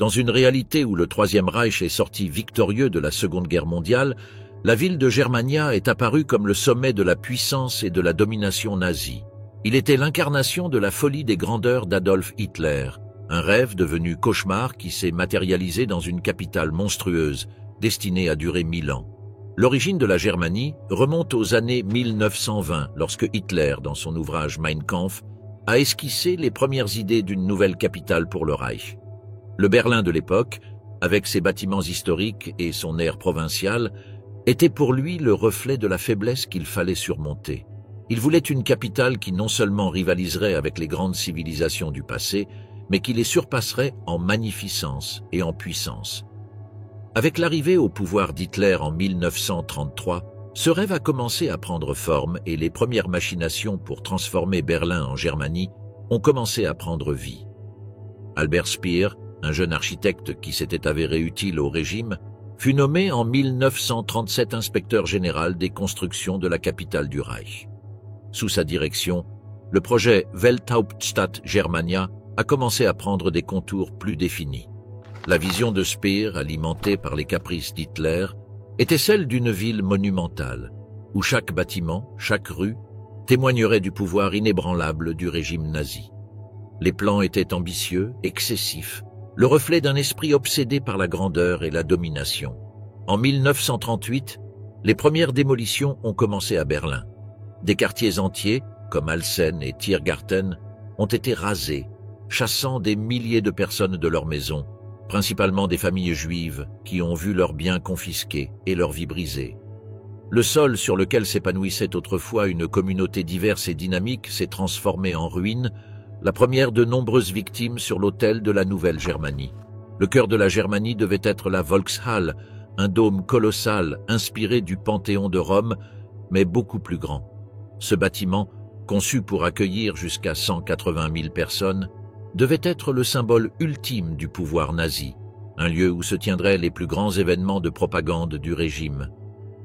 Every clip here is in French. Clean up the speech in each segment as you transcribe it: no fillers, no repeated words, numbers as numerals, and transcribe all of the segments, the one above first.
Dans une réalité où le Troisième Reich est sorti victorieux de la Seconde Guerre mondiale, la ville de Germania est apparue comme le sommet de la puissance et de la domination nazie. Il était l'incarnation de la folie des grandeurs d'Adolf Hitler, un rêve devenu cauchemar qui s'est matérialisé dans une capitale monstrueuse, destinée à durer 1000 ans. L'origine de la Germanie remonte aux années 1920, lorsque Hitler, dans son ouvrage Mein Kampf, a esquissé les premières idées d'une nouvelle capitale pour le Reich. Le Berlin de l'époque, avec ses bâtiments historiques et son air provincial, était pour lui le reflet de la faiblesse qu'il fallait surmonter. Il voulait une capitale qui non seulement rivaliserait avec les grandes civilisations du passé, mais qui les surpasserait en magnificence et en puissance. Avec l'arrivée au pouvoir d'Hitler en 1933, ce rêve a commencé à prendre forme et les premières machinations pour transformer Berlin en Germanie ont commencé à prendre vie. Albert Speer, un jeune architecte qui s'était avéré utile au régime, fut nommé en 1937 inspecteur général des constructions de la capitale du Reich. Sous sa direction, le projet Welthauptstadt Germania a commencé à prendre des contours plus définis. La vision de Speer, alimentée par les caprices d'Hitler, était celle d'une ville monumentale, où chaque bâtiment, chaque rue, témoignerait du pouvoir inébranlable du régime nazi. Les plans étaient ambitieux, excessifs, le reflet d'un esprit obsédé par la grandeur et la domination. En 1938, les premières démolitions ont commencé à Berlin. Des quartiers entiers, comme Alsen et Tiergarten, ont été rasés, chassant des milliers de personnes de leurs maisons, principalement des familles juives qui ont vu leurs biens confisqués et leur vie brisée. Le sol sur lequel s'épanouissait autrefois une communauté diverse et dynamique s'est transformé en ruine, la première de nombreuses victimes sur l'autel de la Nouvelle Germanie. Le cœur de la Germanie devait être la Volkshalle, un dôme colossal inspiré du Panthéon de Rome, mais beaucoup plus grand. Ce bâtiment, conçu pour accueillir jusqu'à 180 000 personnes, devait être le symbole ultime du pouvoir nazi, un lieu où se tiendraient les plus grands événements de propagande du régime.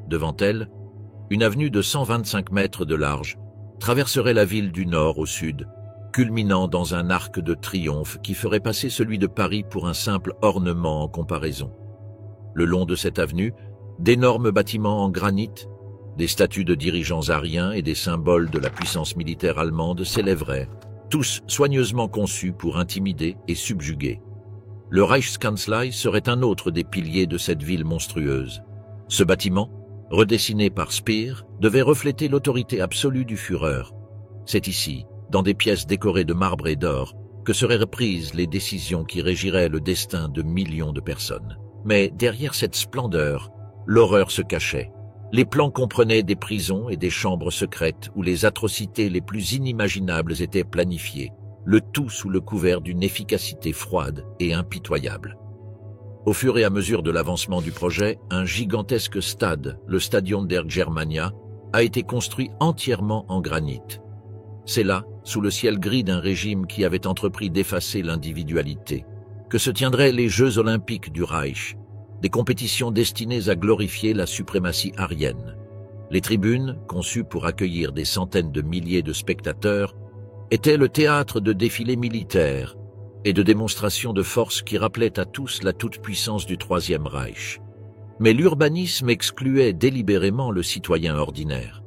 Devant elle, une avenue de 125 mètres de large traverserait la ville du nord au sud, culminant dans un arc de triomphe qui ferait passer celui de Paris pour un simple ornement en comparaison. Le long de cette avenue, d'énormes bâtiments en granit, des statues de dirigeants ariens et des symboles de la puissance militaire allemande s'élèveraient, tous soigneusement conçus pour intimider et subjuguer. Le Reichskanzlei serait un autre des piliers de cette ville monstrueuse. Ce bâtiment, redessiné par Speer, devait refléter l'autorité absolue du Führer. C'est ici, dans des pièces décorées de marbre et d'or, que seraient prises les décisions qui régiraient le destin de millions de personnes. Mais derrière cette splendeur, l'horreur se cachait. Les plans comprenaient des prisons et des chambres secrètes où les atrocités les plus inimaginables étaient planifiées, le tout sous le couvert d'une efficacité froide et impitoyable. Au fur et à mesure de l'avancement du projet, un gigantesque stade, le Stadion der Germania, a été construit entièrement en granit. C'est là, sous le ciel gris d'un régime qui avait entrepris d'effacer l'individualité, que se tiendraient les Jeux olympiques du Reich, des compétitions destinées à glorifier la suprématie aryenne. Les tribunes, conçues pour accueillir des centaines de milliers de spectateurs, étaient le théâtre de défilés militaires et de démonstrations de force qui rappelaient à tous la toute-puissance du Troisième Reich. Mais l'urbanisme excluait délibérément le citoyen ordinaire.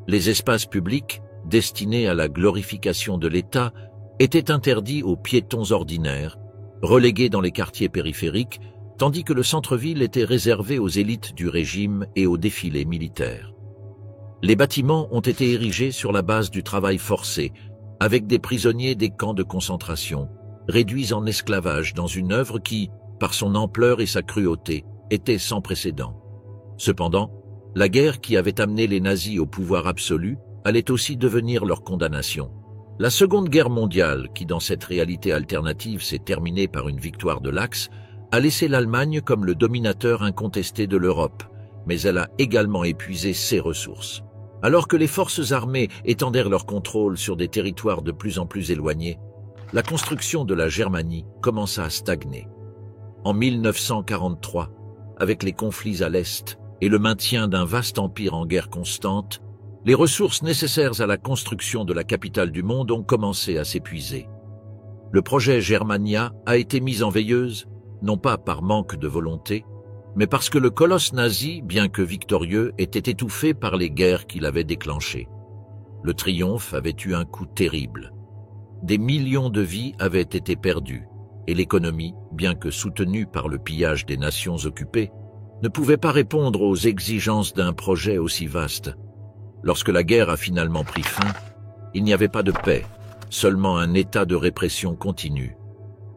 Les espaces publics, destinés à la glorification de l'État, étaient interdits aux piétons ordinaires, relégués dans les quartiers périphériques, tandis que le centre-ville était réservé aux élites du régime et aux défilés militaires. Les bâtiments ont été érigés sur la base du travail forcé, avec des prisonniers des camps de concentration, réduits en esclavage dans une œuvre qui, par son ampleur et sa cruauté, était sans précédent. Cependant, la guerre qui avait amené les nazis au pouvoir absolu allait aussi devenir leur condamnation. La Seconde Guerre mondiale, qui dans cette réalité alternative s'est terminée par une victoire de l'Axe, a laissé l'Allemagne comme le dominateur incontesté de l'Europe, mais elle a également épuisé ses ressources. Alors que les forces armées étendèrent leur contrôle sur des territoires de plus en plus éloignés, la construction de la Germanie commença à stagner. En 1943, avec les conflits à l'Est et le maintien d'un vaste empire en guerre constante, les ressources nécessaires à la construction de la capitale du monde ont commencé à s'épuiser. Le projet Germania a été mis en veilleuse non pas par manque de volonté, mais parce que le colosse nazi, bien que victorieux, était étouffé par les guerres qu'il avait déclenchées. Le triomphe avait eu un coup terrible. Des millions de vies avaient été perdues, et l'économie, bien que soutenue par le pillage des nations occupées, ne pouvait pas répondre aux exigences d'un projet aussi vaste. Lorsque la guerre a finalement pris fin, il n'y avait pas de paix, seulement un état de répression continue.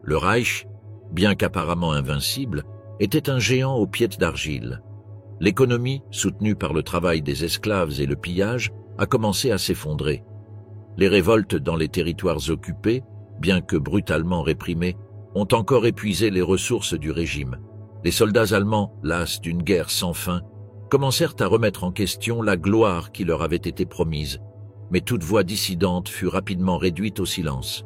Le Reich, bien qu'apparemment invincible, était un géant aux pieds d'argile. L'économie, soutenue par le travail des esclaves et le pillage, a commencé à s'effondrer. Les révoltes dans les territoires occupés, bien que brutalement réprimées, ont encore épuisé les ressources du régime. Les soldats allemands, las d'une guerre sans fin, commencèrent à remettre en question la gloire qui leur avait été promise, mais toute voix dissidente fut rapidement réduite au silence.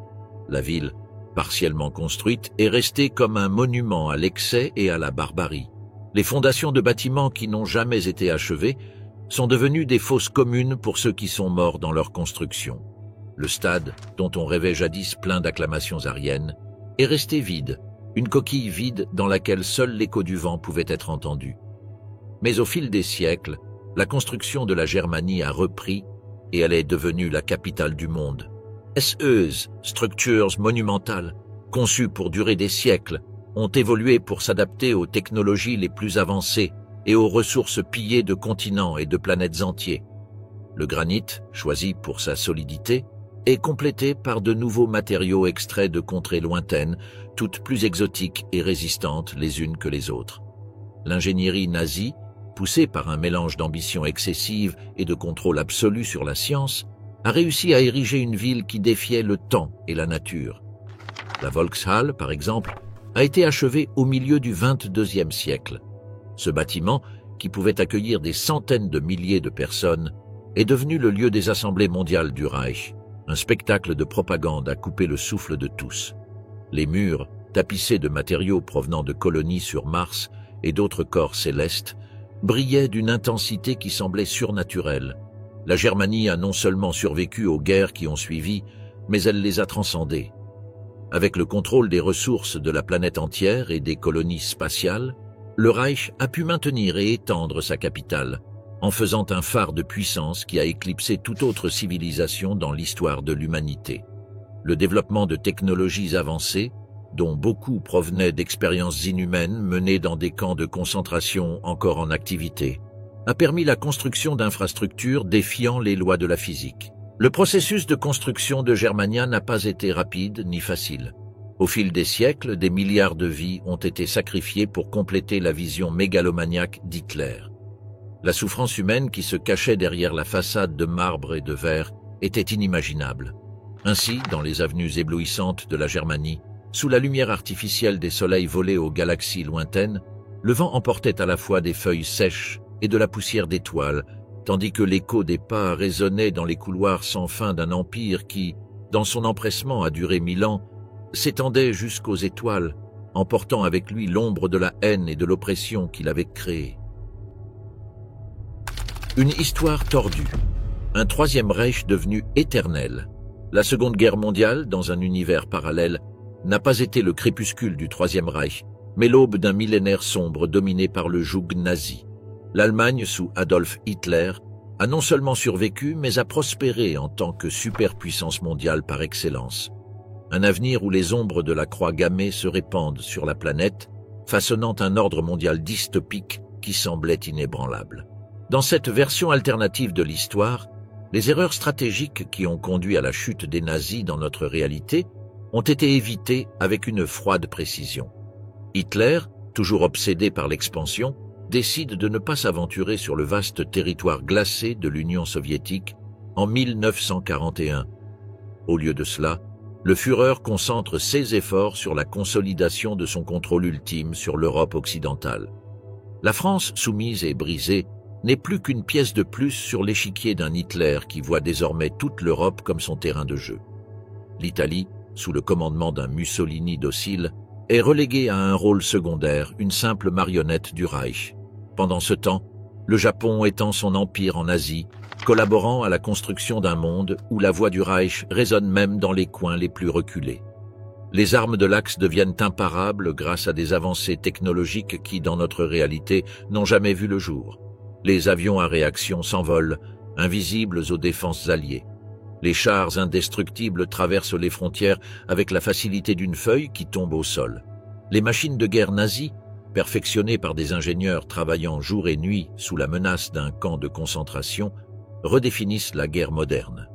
La ville, partiellement construite, est restée comme un monument à l'excès et à la barbarie. Les fondations de bâtiments qui n'ont jamais été achevées sont devenues des fosses communes pour ceux qui sont morts dans leur construction. Le stade, dont on rêvait jadis plein d'acclamations ariennes, est resté vide, une coquille vide dans laquelle seul l'écho du vent pouvait être entendu. Mais au fil des siècles, la construction de la Germanie a repris et elle est devenue la capitale du monde. Ces structures monumentales, conçues pour durer des siècles, ont évolué pour s'adapter aux technologies les plus avancées et aux ressources pillées de continents et de planètes entiers. Le granit, choisi pour sa solidité, est complété par de nouveaux matériaux extraits de contrées lointaines, toutes plus exotiques et résistantes les unes que les autres. L'ingénierie nazie, poussée par un mélange d'ambition excessive et de contrôle absolu sur la science, a réussi à ériger une ville qui défiait le temps et la nature. La Volkshalle, par exemple, a été achevée au milieu du XXIIe siècle. Ce bâtiment, qui pouvait accueillir des centaines de milliers de personnes, est devenu le lieu des assemblées mondiales du Reich, un spectacle de propagande à couper le souffle de tous. Les murs, tapissés de matériaux provenant de colonies sur Mars et d'autres corps célestes, brillaient d'une intensité qui semblait surnaturelle. La Germanie a non seulement survécu aux guerres qui ont suivi, mais elle les a transcendées. Avec le contrôle des ressources de la planète entière et des colonies spatiales, le Reich a pu maintenir et étendre sa capitale, en faisant un phare de puissance qui a éclipsé toute autre civilisation dans l'histoire de l'humanité. Le développement de technologies avancées, dont beaucoup provenaient d'expériences inhumaines menées dans des camps de concentration encore en activité, a permis la construction d'infrastructures défiant les lois de la physique. Le processus de construction de Germania n'a pas été rapide ni facile. Au fil des siècles, des milliards de vies ont été sacrifiées pour compléter la vision mégalomaniaque d'Hitler. La souffrance humaine qui se cachait derrière la façade de marbre et de verre était inimaginable. Ainsi, dans les avenues éblouissantes de la Germanie, sous la lumière artificielle des soleils volés aux galaxies lointaines, le vent emportait à la fois des feuilles sèches et de la poussière d'étoiles, tandis que l'écho des pas résonnait dans les couloirs sans fin d'un empire qui, dans son empressement à durer 1000 ans, s'étendait jusqu'aux étoiles, emportant avec lui l'ombre de la haine et de l'oppression qu'il avait créée. Une histoire tordue, un troisième Reich devenu éternel. La Seconde Guerre mondiale, dans un univers parallèle, n'a pas été le crépuscule du Troisième Reich, mais l'aube d'un millénaire sombre dominé par le joug nazi. L'Allemagne, sous Adolf Hitler, a non seulement survécu, mais a prospéré en tant que superpuissance mondiale par excellence. Un avenir où les ombres de la croix gammée se répandent sur la planète, façonnant un ordre mondial dystopique qui semblait inébranlable. Dans cette version alternative de l'histoire, les erreurs stratégiques qui ont conduit à la chute des nazis dans notre réalité ont été évitées avec une froide précision. Hitler, toujours obsédé par l'expansion, décide de ne pas s'aventurer sur le vaste territoire glacé de l'Union soviétique en 1941. Au lieu de cela, le Führer concentre ses efforts sur la consolidation de son contrôle ultime sur l'Europe occidentale. La France, soumise et brisée, n'est plus qu'une pièce de plus sur l'échiquier d'un Hitler qui voit désormais toute l'Europe comme son terrain de jeu. L'Italie, sous le commandement d'un Mussolini docile, est reléguée à un rôle secondaire, une simple marionnette du Reich. Pendant ce temps, le Japon étend son empire en Asie, collaborant à la construction d'un monde où la voix du Reich résonne même dans les coins les plus reculés. Les armes de l'Axe deviennent imparables grâce à des avancées technologiques qui, dans notre réalité, n'ont jamais vu le jour. Les avions à réaction s'envolent, invisibles aux défenses alliées. Les chars indestructibles traversent les frontières avec la facilité d'une feuille qui tombe au sol. Les machines de guerre nazies, perfectionnées par des ingénieurs travaillant jour et nuit sous la menace d'un camp de concentration, redéfinissent la guerre moderne.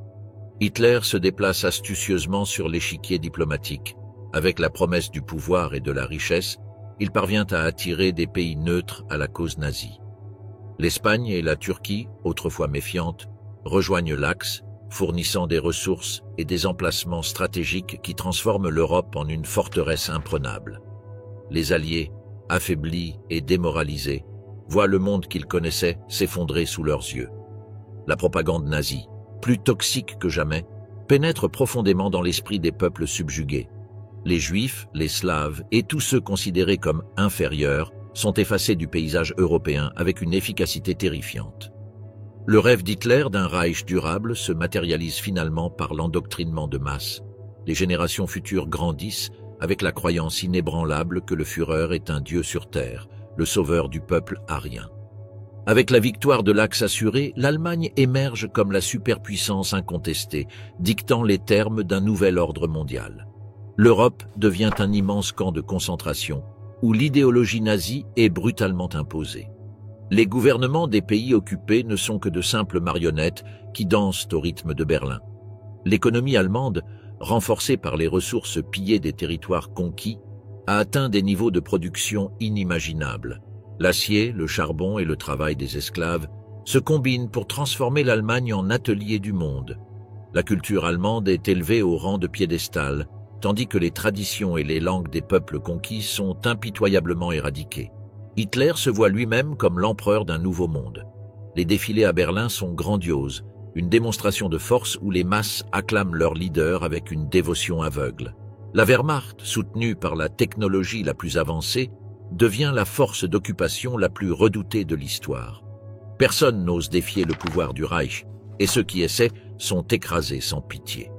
Hitler se déplace astucieusement sur l'échiquier diplomatique. Avec la promesse du pouvoir et de la richesse, il parvient à attirer des pays neutres à la cause nazie. L'Espagne et la Turquie, autrefois méfiantes, rejoignent l'Axe, fournissant des ressources et des emplacements stratégiques qui transforment l'Europe en une forteresse imprenable. Les Alliés, affaiblis et démoralisés, voient le monde qu'ils connaissaient s'effondrer sous leurs yeux. La propagande nazie, plus toxique que jamais, pénètre profondément dans l'esprit des peuples subjugués. Les Juifs, les Slaves et tous ceux considérés comme inférieurs sont effacés du paysage européen avec une efficacité terrifiante. Le rêve d'Hitler d'un Reich durable se matérialise finalement par l'endoctrinement de masse. Les générations futures grandissent avec la croyance inébranlable que le Führer est un dieu sur terre, le sauveur du peuple arien. Avec la victoire de l'Axe assurée, l'Allemagne émerge comme la superpuissance incontestée, dictant les termes d'un nouvel ordre mondial. L'Europe devient un immense camp de concentration, où l'idéologie nazie est brutalement imposée. Les gouvernements des pays occupés ne sont que de simples marionnettes qui dansent au rythme de Berlin. L'économie allemande, renforcée par les ressources pillées des territoires conquis, a atteint des niveaux de production inimaginables. L'acier, le charbon et le travail des esclaves se combinent pour transformer l'Allemagne en atelier du monde. La culture allemande est élevée au rang de piédestal, tandis que les traditions et les langues des peuples conquis sont impitoyablement éradiquées. Hitler se voit lui-même comme l'empereur d'un nouveau monde. Les défilés à Berlin sont grandioses, une démonstration de force où les masses acclament leur leader avec une dévotion aveugle. La Wehrmacht, soutenue par la technologie la plus avancée, devient la force d'occupation la plus redoutée de l'histoire. Personne n'ose défier le pouvoir du Reich, et ceux qui essaient sont écrasés sans pitié.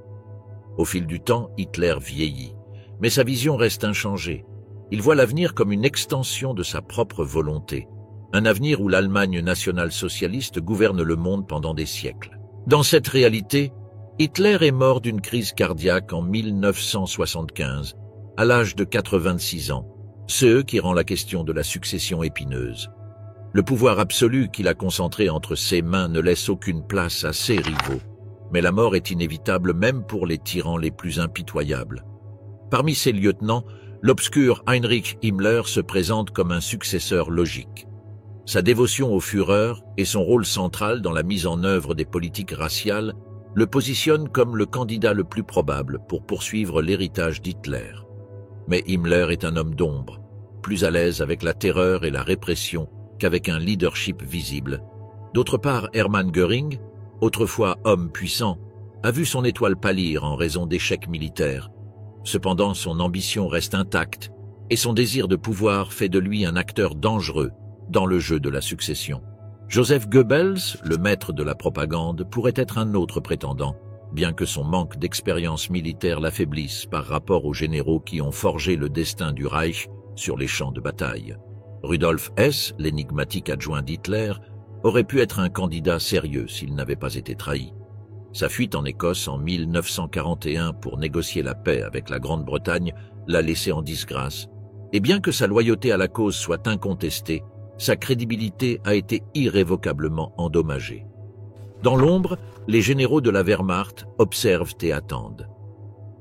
Au fil du temps, Hitler vieillit, mais sa vision reste inchangée. Il voit l'avenir comme une extension de sa propre volonté, un avenir où l'Allemagne nationale-socialiste gouverne le monde pendant des siècles. Dans cette réalité, Hitler est mort d'une crise cardiaque en 1975, à l'âge de 86 ans, ce qui rend la question de la succession épineuse. Le pouvoir absolu qu'il a concentré entre ses mains ne laisse aucune place à ses rivaux, mais la mort est inévitable même pour les tyrans les plus impitoyables. Parmi ses lieutenants, l'obscur Heinrich Himmler se présente comme un successeur logique. Sa dévotion au Führer et son rôle central dans la mise en œuvre des politiques raciales le positionnent comme le candidat le plus probable pour poursuivre l'héritage d'Hitler. Mais Himmler est un homme d'ombre, plus à l'aise avec la terreur et la répression qu'avec un leadership visible. D'autre part, Hermann Göring, autrefois homme puissant, a vu son étoile pâlir en raison d'échecs militaires. Cependant, son ambition reste intacte et son désir de pouvoir fait de lui un acteur dangereux dans le jeu de la succession. Joseph Goebbels, le maître de la propagande, pourrait être un autre prétendant, bien que son manque d'expérience militaire l'affaiblisse par rapport aux généraux qui ont forgé le destin du Reich sur les champs de bataille. Rudolf Hess, l'énigmatique adjoint d'Hitler, aurait pu être un candidat sérieux s'il n'avait pas été trahi. Sa fuite en Écosse en 1941 pour négocier la paix avec la Grande-Bretagne l'a laissé en disgrâce, et bien que sa loyauté à la cause soit incontestée, sa crédibilité a été irrévocablement endommagée. Dans l'ombre, les généraux de la Wehrmacht observent et attendent.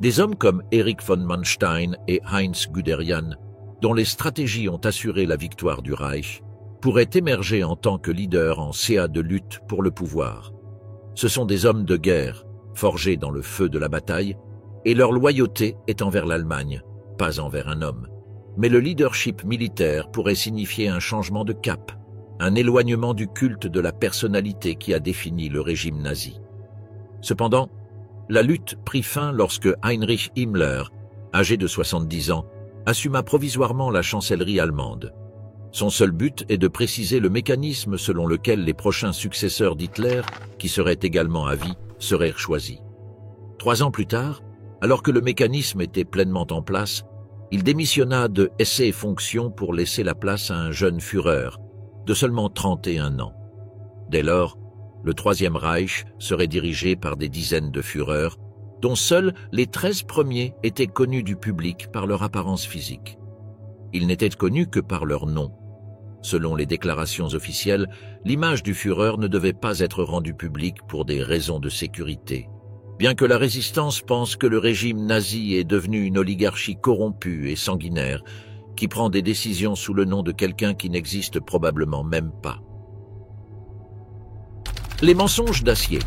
Des hommes comme Erich von Manstein et Heinz Guderian, dont les stratégies ont assuré la victoire du Reich, pourraient émerger en tant que leaders en CA de lutte pour le pouvoir. Ce sont des hommes de guerre, forgés dans le feu de la bataille, et leur loyauté est envers l'Allemagne, pas envers un homme. Mais le leadership militaire pourrait signifier un changement de cap, un éloignement du culte de la personnalité qui a défini le régime nazi. Cependant, la lutte prit fin lorsque Heinrich Himmler, âgé de 70 ans, assuma provisoirement la chancellerie allemande. Son seul but est de préciser le mécanisme selon lequel les prochains successeurs d'Hitler, qui seraient également à vie, seraient choisis. 3 ans plus tard, Alors que le mécanisme était pleinement en place, il démissionna de Essais et Fonctions pour laisser la place à un jeune Führer de seulement 31 ans. Dès lors, le Troisième Reich serait dirigé par des dizaines de Führers, dont seuls les 13 premiers étaient connus du public par leur apparence physique. Ils n'étaient connus que par leur nom. Selon les déclarations officielles, l'image du Führer ne devait pas être rendue publique pour des raisons de sécurité. Bien que la résistance pense que le régime nazi est devenu une oligarchie corrompue et sanguinaire, qui prend des décisions sous le nom de quelqu'un qui n'existe probablement même pas. Les mensonges d'acier.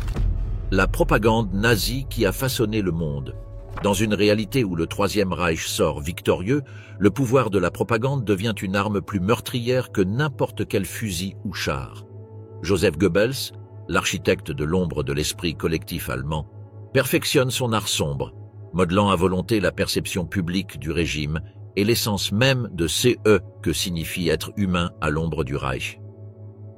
La propagande nazie qui a façonné le monde. Dans une réalité où le Troisième Reich sort victorieux, le pouvoir de la propagande devient une arme plus meurtrière que n'importe quel fusil ou char. Joseph Goebbels, l'architecte de l'ombre de l'esprit collectif allemand, perfectionne son art sombre, modelant à volonté la perception publique du régime et l'essence même de CE que signifie être humain à l'ombre du Reich.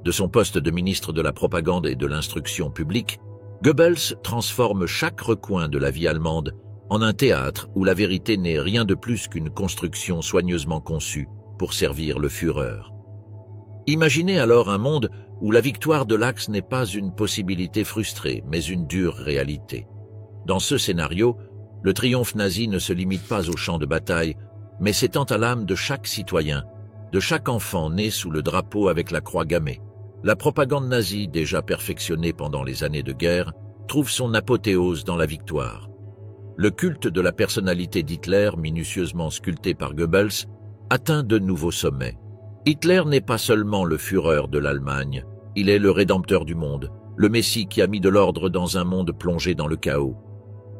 De son poste de ministre de la propagande et de l'instruction publique, Goebbels transforme chaque recoin de la vie allemande en un théâtre où la vérité n'est rien de plus qu'une construction soigneusement conçue pour servir le Führer. Imaginez alors un monde où la victoire de l'Axe n'est pas une possibilité frustrée, mais une dure réalité. Dans ce scénario, le triomphe nazi ne se limite pas au champ de bataille, mais s'étend à l'âme de chaque citoyen, de chaque enfant né sous le drapeau avec la croix gammée. La propagande nazie, déjà perfectionnée pendant les années de guerre, trouve son apothéose dans la victoire. Le culte de la personnalité d'Hitler, minutieusement sculpté par Goebbels, atteint de nouveaux sommets. Hitler n'est pas seulement le Führer de l'Allemagne, il est le rédempteur du monde, le Messie qui a mis de l'ordre dans un monde plongé dans le chaos.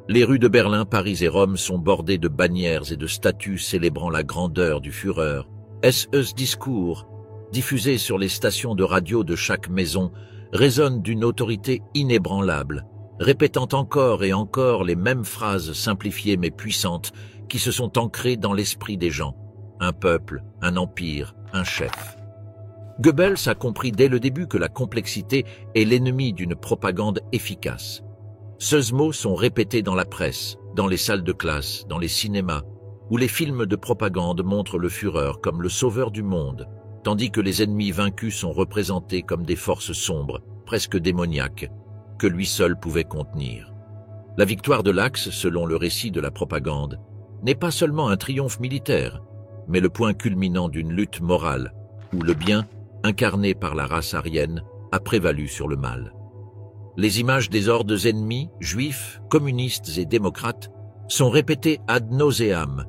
Les rues de Berlin, Paris et Rome sont bordées de bannières et de statues célébrant la grandeur du Führer. Ce discours, diffusé sur les stations de radio de chaque maison, résonne d'une autorité inébranlable, répétant encore et encore les mêmes phrases simplifiées mais puissantes qui se sont ancrées dans l'esprit des gens. Un peuple, un empire, un chef. Goebbels a compris dès le début que la complexité est l'ennemi d'une propagande efficace. Ces mots sont répétés dans la presse, dans les salles de classe, dans les cinémas, où les films de propagande montrent le Führer comme le sauveur du monde, tandis que les ennemis vaincus sont représentés comme des forces sombres, presque démoniaques, que lui seul pouvait contenir. La victoire de l'Axe, selon le récit de la propagande, n'est pas seulement un triomphe militaire, mais le point culminant d'une lutte morale, où le bien, incarné par la race aryenne, a prévalu sur le mal. Les images des hordes ennemies, juifs, communistes et démocrates, sont répétées ad nauseam,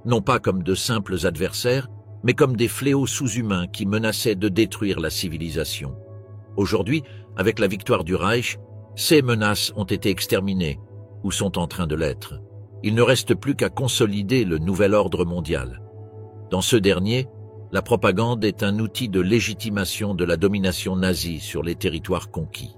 non pas comme de simples adversaires, mais comme des fléaux sous-humains qui menaçaient de détruire la civilisation. Aujourd'hui, avec la victoire du Reich, ces menaces ont été exterminées, ou sont en train de l'être. Il ne reste plus qu'à consolider le nouvel ordre mondial. Dans ce dernier, la propagande est un outil de légitimation de la domination nazie sur les territoires conquis.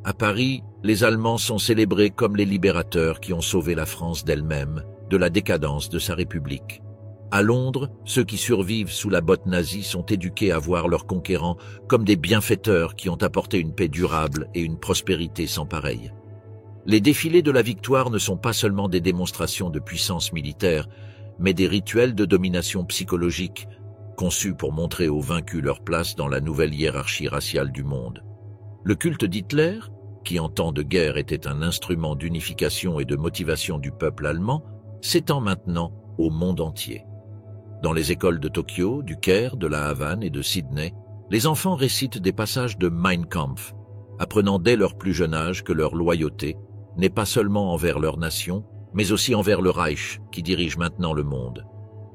À Paris, les Allemands sont célébrés comme les libérateurs qui ont sauvé la France d'elle-même, de la décadence de sa République. À Londres, ceux qui survivent sous la botte nazie sont éduqués à voir leurs conquérants comme des bienfaiteurs qui ont apporté une paix durable et une prospérité sans pareille. Les défilés de la victoire ne sont pas seulement des démonstrations de puissance militaire, mais des rituels de domination psychologique, conçus pour montrer aux vaincus leur place dans la nouvelle hiérarchie raciale du monde. Le culte d'Hitler, qui en temps de guerre était un instrument d'unification et de motivation du peuple allemand, s'étend maintenant au monde entier. Dans les écoles de Tokyo, du Caire, de la Havane et de Sydney, les enfants récitent des passages de Mein Kampf, apprenant dès leur plus jeune âge que leur loyauté n'est pas seulement envers leur nation, mais aussi envers le Reich qui dirige maintenant le monde.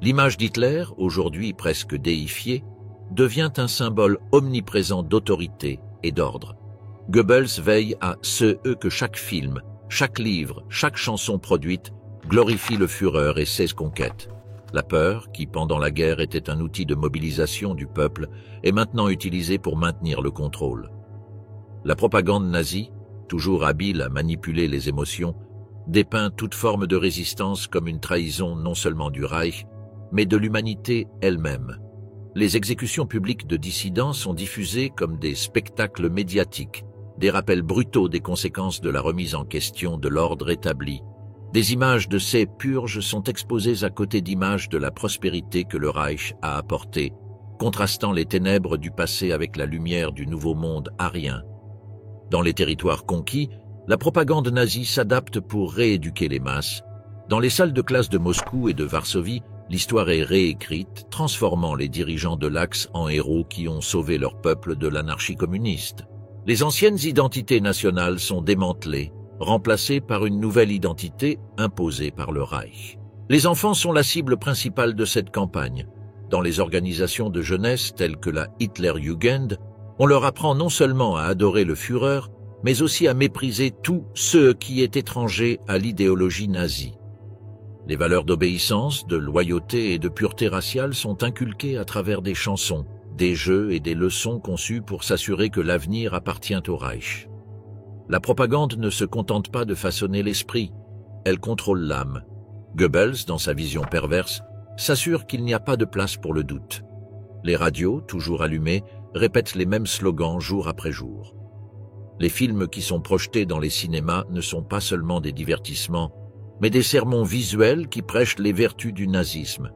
L'image d'Hitler, aujourd'hui presque déifiée, devient un symbole omniprésent d'autorité et d'ordre. Goebbels veille à ce que chaque film, chaque livre, chaque chanson produite glorifie le Führer et ses conquêtes. La peur, qui pendant la guerre était un outil de mobilisation du peuple, est maintenant utilisée pour maintenir le contrôle. La propagande nazie, toujours habile à manipuler les émotions, dépeint toute forme de résistance comme une trahison non seulement du Reich, mais de l'humanité elle-même. Les exécutions publiques de dissidents sont diffusées comme des spectacles médiatiques, des rappels brutaux des conséquences de la remise en question de l'ordre établi, Des images de ces purges sont exposées à côté d'images de la prospérité que le Reich a apportée, contrastant les ténèbres du passé avec la lumière du nouveau monde arien. Dans les territoires conquis, la propagande nazie s'adapte pour rééduquer les masses. Dans les salles de classe de Moscou et de Varsovie, l'histoire est réécrite, transformant les dirigeants de l'Axe en héros qui ont sauvé leur peuple de l'anarchie communiste. Les anciennes identités nationales sont démantelées, remplacées par une nouvelle identité imposée par le Reich. Les enfants sont la cible principale de cette campagne. Dans les organisations de jeunesse telles que la Hitlerjugend, on leur apprend non seulement à adorer le Führer, mais aussi à mépriser tous ceux qui est étranger à l'idéologie nazie. Les valeurs d'obéissance, de loyauté et de pureté raciale sont inculquées à travers des chansons, des jeux et des leçons conçus pour s'assurer que l'avenir appartient au Reich. La propagande ne se contente pas de façonner l'esprit, elle contrôle l'âme. Goebbels, dans sa vision perverse, s'assure qu'il n'y a pas de place pour le doute. Les radios, toujours allumées, répètent les mêmes slogans jour après jour. Les films qui sont projetés dans les cinémas ne sont pas seulement des divertissements, mais des sermons visuels qui prêchent les vertus du nazisme.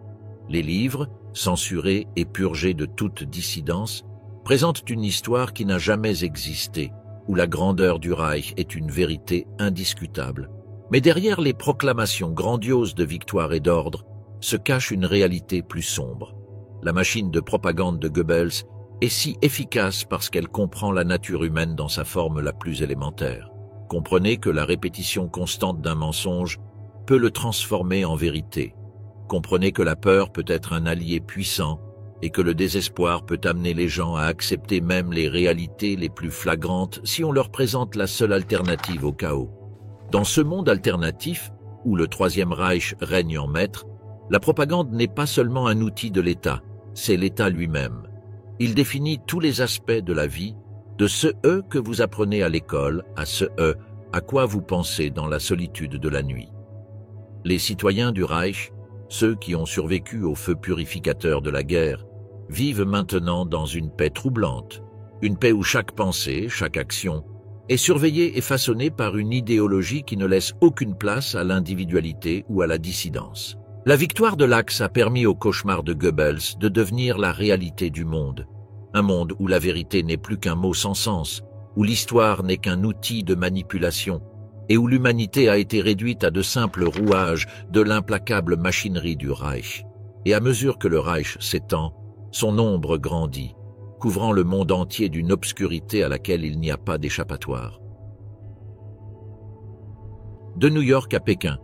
Les livres, censurés et purgés de toute dissidence, présentent une histoire qui n'a jamais existé, où la grandeur du Reich est une vérité indiscutable. Mais derrière les proclamations grandioses de victoire et d'ordre, se cache une réalité plus sombre. La machine de propagande de Goebbels est si efficace parce qu'elle comprend la nature humaine dans sa forme la plus élémentaire. Comprenez que la répétition constante d'un mensonge peut le transformer en vérité. Comprenez que la peur peut être un allié puissant et que le désespoir peut amener les gens à accepter même les réalités les plus flagrantes si on leur présente la seule alternative au chaos. Dans ce monde alternatif, où le Troisième Reich règne en maître, la propagande n'est pas seulement un outil de l'État, c'est l'État lui-même. Il définit tous les aspects de la vie, de ce « E » que vous apprenez à l'école, à ce « E » à quoi vous pensez dans la solitude de la nuit. Les citoyens du Reich, ceux qui ont survécu au feu purificateur de la guerre, vivent maintenant dans une paix troublante, une paix où chaque pensée, chaque action, est surveillée et façonnée par une idéologie qui ne laisse aucune place à l'individualité ou à la dissidence. La victoire de l'Axe a permis au cauchemar de Goebbels de devenir la réalité du monde. Un monde où la vérité n'est plus qu'un mot sans sens, où l'histoire n'est qu'un outil de manipulation, et où l'humanité a été réduite à de simples rouages de l'implacable machinerie du Reich. Et à mesure que le Reich s'étend, son ombre grandit, couvrant le monde entier d'une obscurité à laquelle il n'y a pas d'échappatoire. De New York à Pékin,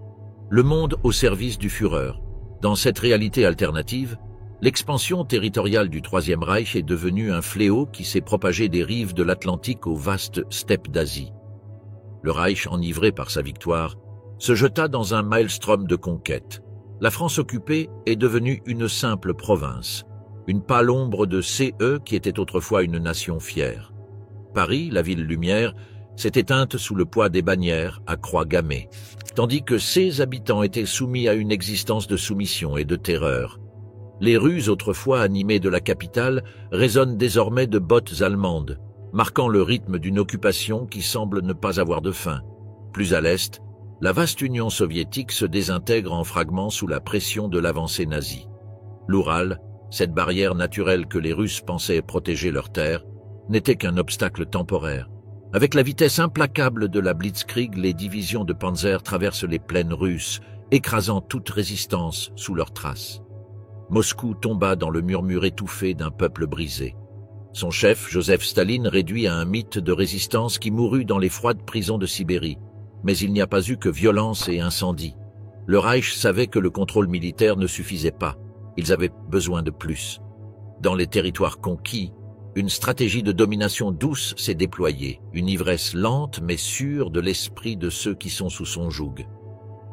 le monde au service du Führer. Dans cette réalité alternative, l'expansion territoriale du Troisième Reich est devenue un fléau qui s'est propagé des rives de l'Atlantique aux vastes steppes d'Asie. Le Reich, enivré par sa victoire, se jeta dans un maelstrom de conquête. La France occupée est devenue une simple province, une pâle ombre de CE qui était autrefois une nation fière. Paris, la ville lumière, s'est éteinte sous le poids des bannières à croix gammée, tandis que ses habitants étaient soumis à une existence de soumission et de terreur. Les rues autrefois animées de la capitale résonnent désormais de bottes allemandes, marquant le rythme d'une occupation qui semble ne pas avoir de fin. Plus à l'est, la vaste Union soviétique se désintègre en fragments sous la pression de l'avancée nazie. L'Oural, cette barrière naturelle que les Russes pensaient protéger leur terre, n'était qu'un obstacle temporaire. Avec la vitesse implacable de la Blitzkrieg, les divisions de Panzer traversent les plaines russes, écrasant toute résistance sous leurs traces. Moscou tomba dans le murmure étouffé d'un peuple brisé. Son chef, Joseph Staline, réduit à un mythe de résistance qui mourut dans les froides prisons de Sibérie. Mais il n'y a pas eu que violence et incendie. Le Reich savait que le contrôle militaire ne suffisait pas. Ils avaient besoin de plus. Dans les territoires conquis, une stratégie de domination douce s'est déployée, une ivresse lente mais sûre de l'esprit de ceux qui sont sous son joug.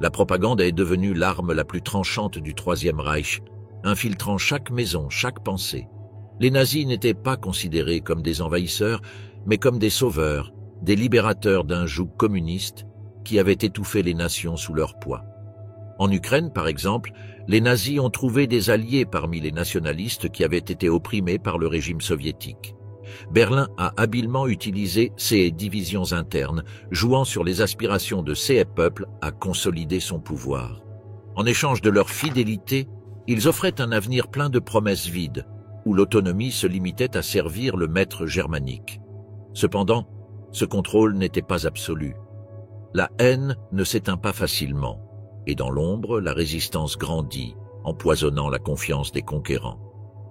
La propagande est devenue l'arme la plus tranchante du Troisième Reich, infiltrant chaque maison, chaque pensée. Les nazis n'étaient pas considérés comme des envahisseurs, mais comme des sauveurs, des libérateurs d'un joug communiste qui avait étouffé les nations sous leur poids. En Ukraine, par exemple, les nazis ont trouvé des alliés parmi les nationalistes qui avaient été opprimés par le régime soviétique. Berlin a habilement utilisé ces divisions internes, jouant sur les aspirations de ces peuples à consolider son pouvoir. En échange de leur fidélité, ils offraient un avenir plein de promesses vides, où l'autonomie se limitait à servir le maître germanique. Cependant, ce contrôle n'était pas absolu. La haine ne s'éteint pas facilement, et dans l'ombre, la résistance grandit, empoisonnant la confiance des conquérants.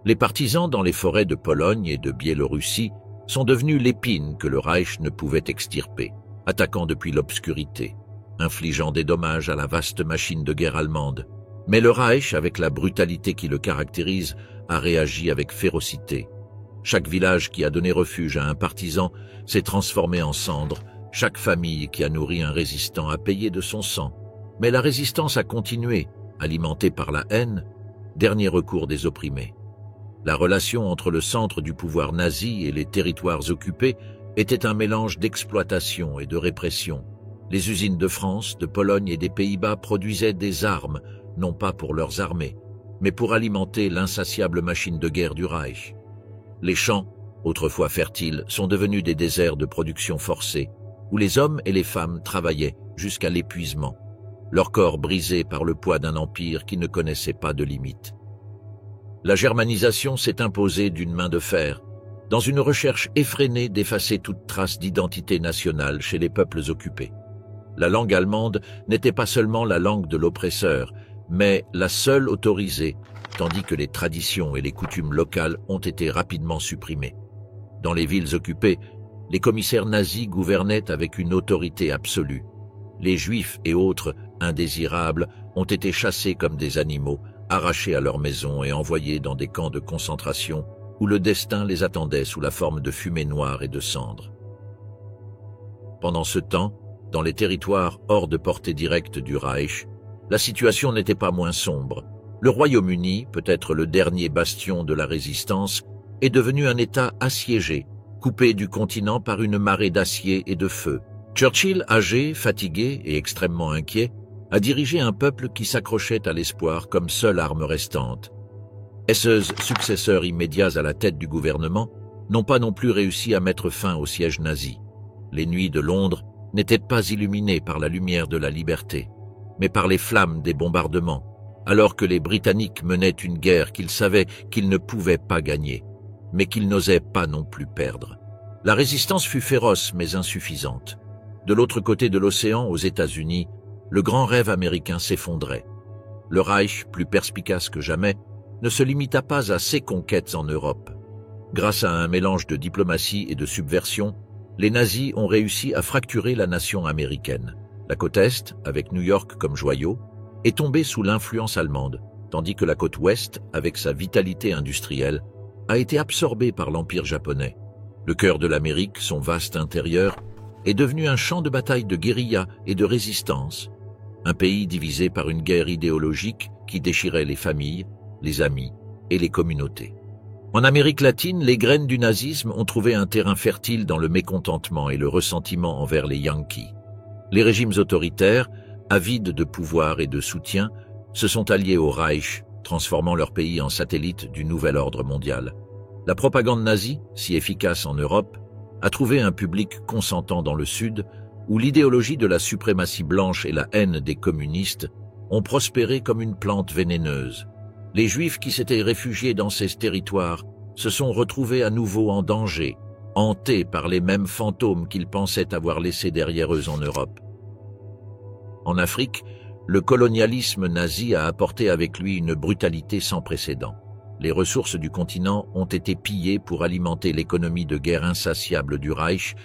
Les partisans dans les forêts de Pologne et de Biélorussie sont devenus l'épine que le Reich ne pouvait extirper, attaquant depuis l'obscurité, infligeant des dommages à la vaste machine de guerre allemande. Mais le Reich, avec la brutalité qui le caractérise, a réagi avec férocité. Chaque village qui a donné refuge à un partisan s'est transformé en cendres, chaque famille qui a nourri un résistant a payé de son sang. Mais la résistance a continué, alimentée par la haine, dernier recours des opprimés. La relation entre le centre du pouvoir nazi et les territoires occupés était un mélange d'exploitation et de répression. Les usines de France, de Pologne et des Pays-Bas produisaient des armes, non pas pour leurs armées, mais pour alimenter l'insatiable machine de guerre du Reich. Les champs, autrefois fertiles, sont devenus des déserts de production forcée, où les hommes et les femmes travaillaient jusqu'à l'épuisement, leur corps brisé par le poids d'un empire qui ne connaissait pas de limites. La germanisation s'est imposée d'une main de fer, dans une recherche effrénée d'effacer toute trace d'identité nationale chez les peuples occupés. La langue allemande n'était pas seulement la langue de l'oppresseur, mais la seule autorisée, tandis que les traditions et les coutumes locales ont été rapidement supprimées. Dans les villes occupées, les commissaires nazis gouvernaient avec une autorité absolue. Les Juifs et autres indésirables ont été chassés comme des animaux, arrachés à leurs maisons et envoyés dans des camps de concentration où le destin les attendait sous la forme de fumée noire et de cendres. Pendant ce temps, dans les territoires hors de portée directe du Reich, la situation n'était pas moins sombre. Le Royaume-Uni, peut-être le dernier bastion de la résistance, est devenu un État assiégé, coupé du continent par une marée d'acier et de feu. Churchill, âgé, fatigué et extrêmement inquiet, a dirigé un peuple qui s'accrochait à l'espoir comme seule arme restante. Hesse's successeurs immédiats à la tête du gouvernement n'ont pas non plus réussi à mettre fin au siège nazi. Les nuits de Londres n'étaient pas illuminées par la lumière de la liberté, mais par les flammes des bombardements, alors que les Britanniques menaient une guerre qu'ils savaient qu'ils ne pouvaient pas gagner, mais qu'ils n'osaient pas non plus perdre. La résistance fut féroce mais insuffisante. De l'autre côté de l'océan, aux États-Unis, le grand rêve américain s'effondrait. Le Reich, plus perspicace que jamais, ne se limita pas à ses conquêtes en Europe. Grâce à un mélange de diplomatie et de subversion, les nazis ont réussi à fracturer la nation américaine. La côte Est, avec New York comme joyau, est tombée sous l'influence allemande, tandis que la côte Ouest, avec sa vitalité industrielle, a été absorbée par l'Empire japonais. Le cœur de l'Amérique, son vaste intérieur, est devenu un champ de bataille de guérilla et de résistance, un pays divisé par une guerre idéologique qui déchirait les familles, les amis et les communautés. En Amérique latine, les graines du nazisme ont trouvé un terrain fertile dans le mécontentement et le ressentiment envers les Yankees. Les régimes autoritaires, avides de pouvoir et de soutien, se sont alliés au Reich, transformant leur pays en satellite du nouvel ordre mondial. La propagande nazie, si efficace en Europe, a trouvé un public consentant dans le Sud, où l'idéologie de la suprématie blanche et la haine des communistes ont prospéré comme une plante vénéneuse. Les Juifs qui s'étaient réfugiés dans ces territoires se sont retrouvés à nouveau en danger, hantés par les mêmes fantômes qu'ils pensaient avoir laissés derrière eux en Europe. En Afrique, le colonialisme nazi a apporté avec lui une brutalité sans précédent. Les ressources du continent ont été pillées pour alimenter l'économie de guerre insatiable du Reich,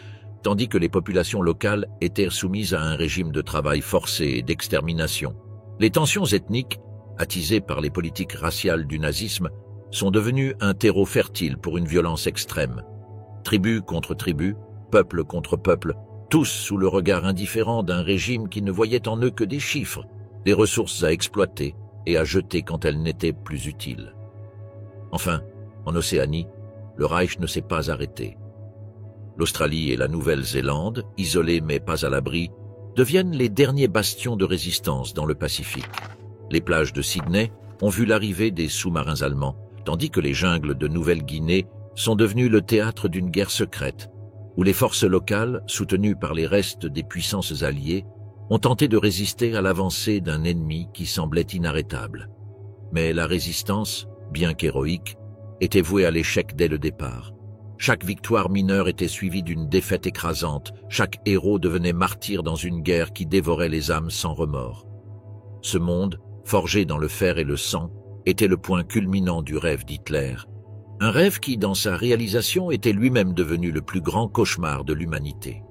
tandis que les populations locales étaient soumises à un régime de travail forcé et d'extermination. Les tensions ethniques, attisées par les politiques raciales du nazisme, sont devenues un terreau fertile pour une violence extrême. Tribus contre tribus, peuple contre peuple, tous sous le regard indifférent d'un régime qui ne voyait en eux que des chiffres, des ressources à exploiter et à jeter quand elles n'étaient plus utiles. Enfin, en Océanie, le Reich ne s'est pas arrêté. L'Australie et la Nouvelle-Zélande, isolées mais pas à l'abri, deviennent les derniers bastions de résistance dans le Pacifique. Les plages de Sydney ont vu l'arrivée des sous-marins allemands, tandis que les jungles de Nouvelle-Guinée sont devenus le théâtre d'une guerre secrète, où les forces locales, soutenues par les restes des puissances alliées, ont tenté de résister à l'avancée d'un ennemi qui semblait inarrêtable. Mais la résistance, bien qu'héroïque, était vouée à l'échec dès le départ. Chaque victoire mineure était suivie d'une défaite écrasante, chaque héros devenait martyr dans une guerre qui dévorait les âmes sans remords. Ce monde, forgé dans le fer et le sang, était le point culminant du rêve d'Hitler. Un rêve qui, dans sa réalisation, était lui-même devenu le plus grand cauchemar de l'humanité.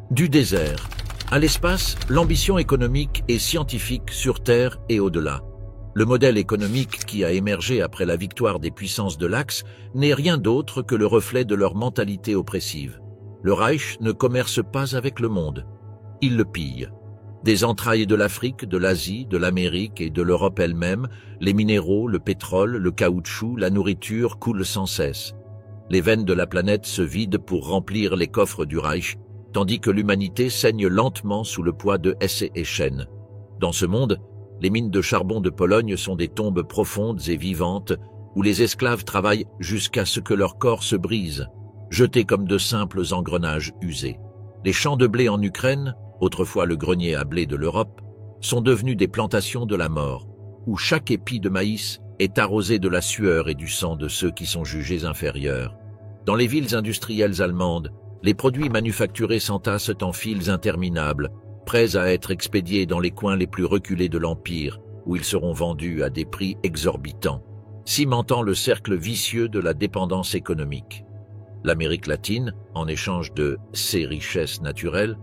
Du désert à l'espace, l'ambition économique et scientifique sur Terre et au-delà. Le modèle économique qui a émergé après la victoire des puissances de l'Axe n'est rien d'autre que le reflet de leur mentalité oppressive. Le Reich ne commerce pas avec le monde, il le pille. Des entrailles de l'Afrique, de l'Asie, de l'Amérique et de l'Europe elle-même, les minéraux, le pétrole, le caoutchouc, la nourriture coulent sans cesse. Les veines de la planète se vident pour remplir les coffres du Reich, tandis que l'humanité saigne lentement sous le poids de Hesse et Shen. Dans ce monde, les mines de charbon de Pologne sont des tombes profondes et vivantes où les esclaves travaillent jusqu'à ce que leur corps se brise, jetés comme de simples engrenages usés. Les champs de blé en Ukraine, autrefois le grenier à blé de l'Europe, sont devenus des plantations de la mort, où chaque épi de maïs est arrosé de la sueur et du sang de ceux qui sont jugés inférieurs. Dans les villes industrielles allemandes, les produits manufacturés s'entassent en files interminables, prêts à être expédiés dans les coins les plus reculés de l'Empire, où ils seront vendus à des prix exorbitants, cimentant le cercle vicieux de la dépendance économique. L'Amérique latine, en échange de ses richesses naturelles,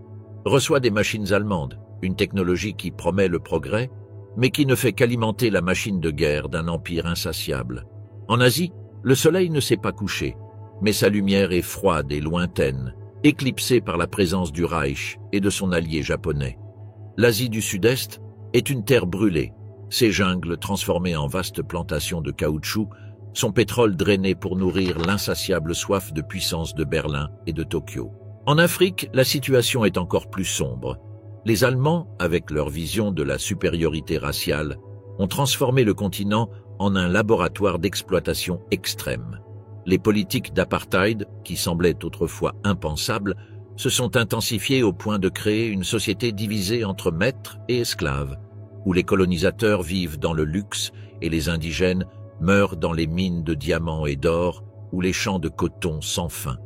reçoit des machines allemandes, une technologie qui promet le progrès, mais qui ne fait qu'alimenter la machine de guerre d'un empire insatiable. En Asie, le soleil ne s'est pas couché, mais sa lumière est froide et lointaine, éclipsée par la présence du Reich et de son allié japonais. L'Asie du Sud-Est est une terre brûlée, ses jungles transformées en vastes plantations de caoutchouc, son pétrole drainé pour nourrir l'insatiable soif de puissance de Berlin et de Tokyo. En Afrique, la situation est encore plus sombre. Les Allemands, avec leur vision de la supériorité raciale, ont transformé le continent en un laboratoire d'exploitation extrême. Les politiques d'apartheid, qui semblaient autrefois impensables, se sont intensifiées au point de créer une société divisée entre maîtres et esclaves, où les colonisateurs vivent dans le luxe et les indigènes meurent dans les mines de diamants et d'or ou les champs de coton sans fin.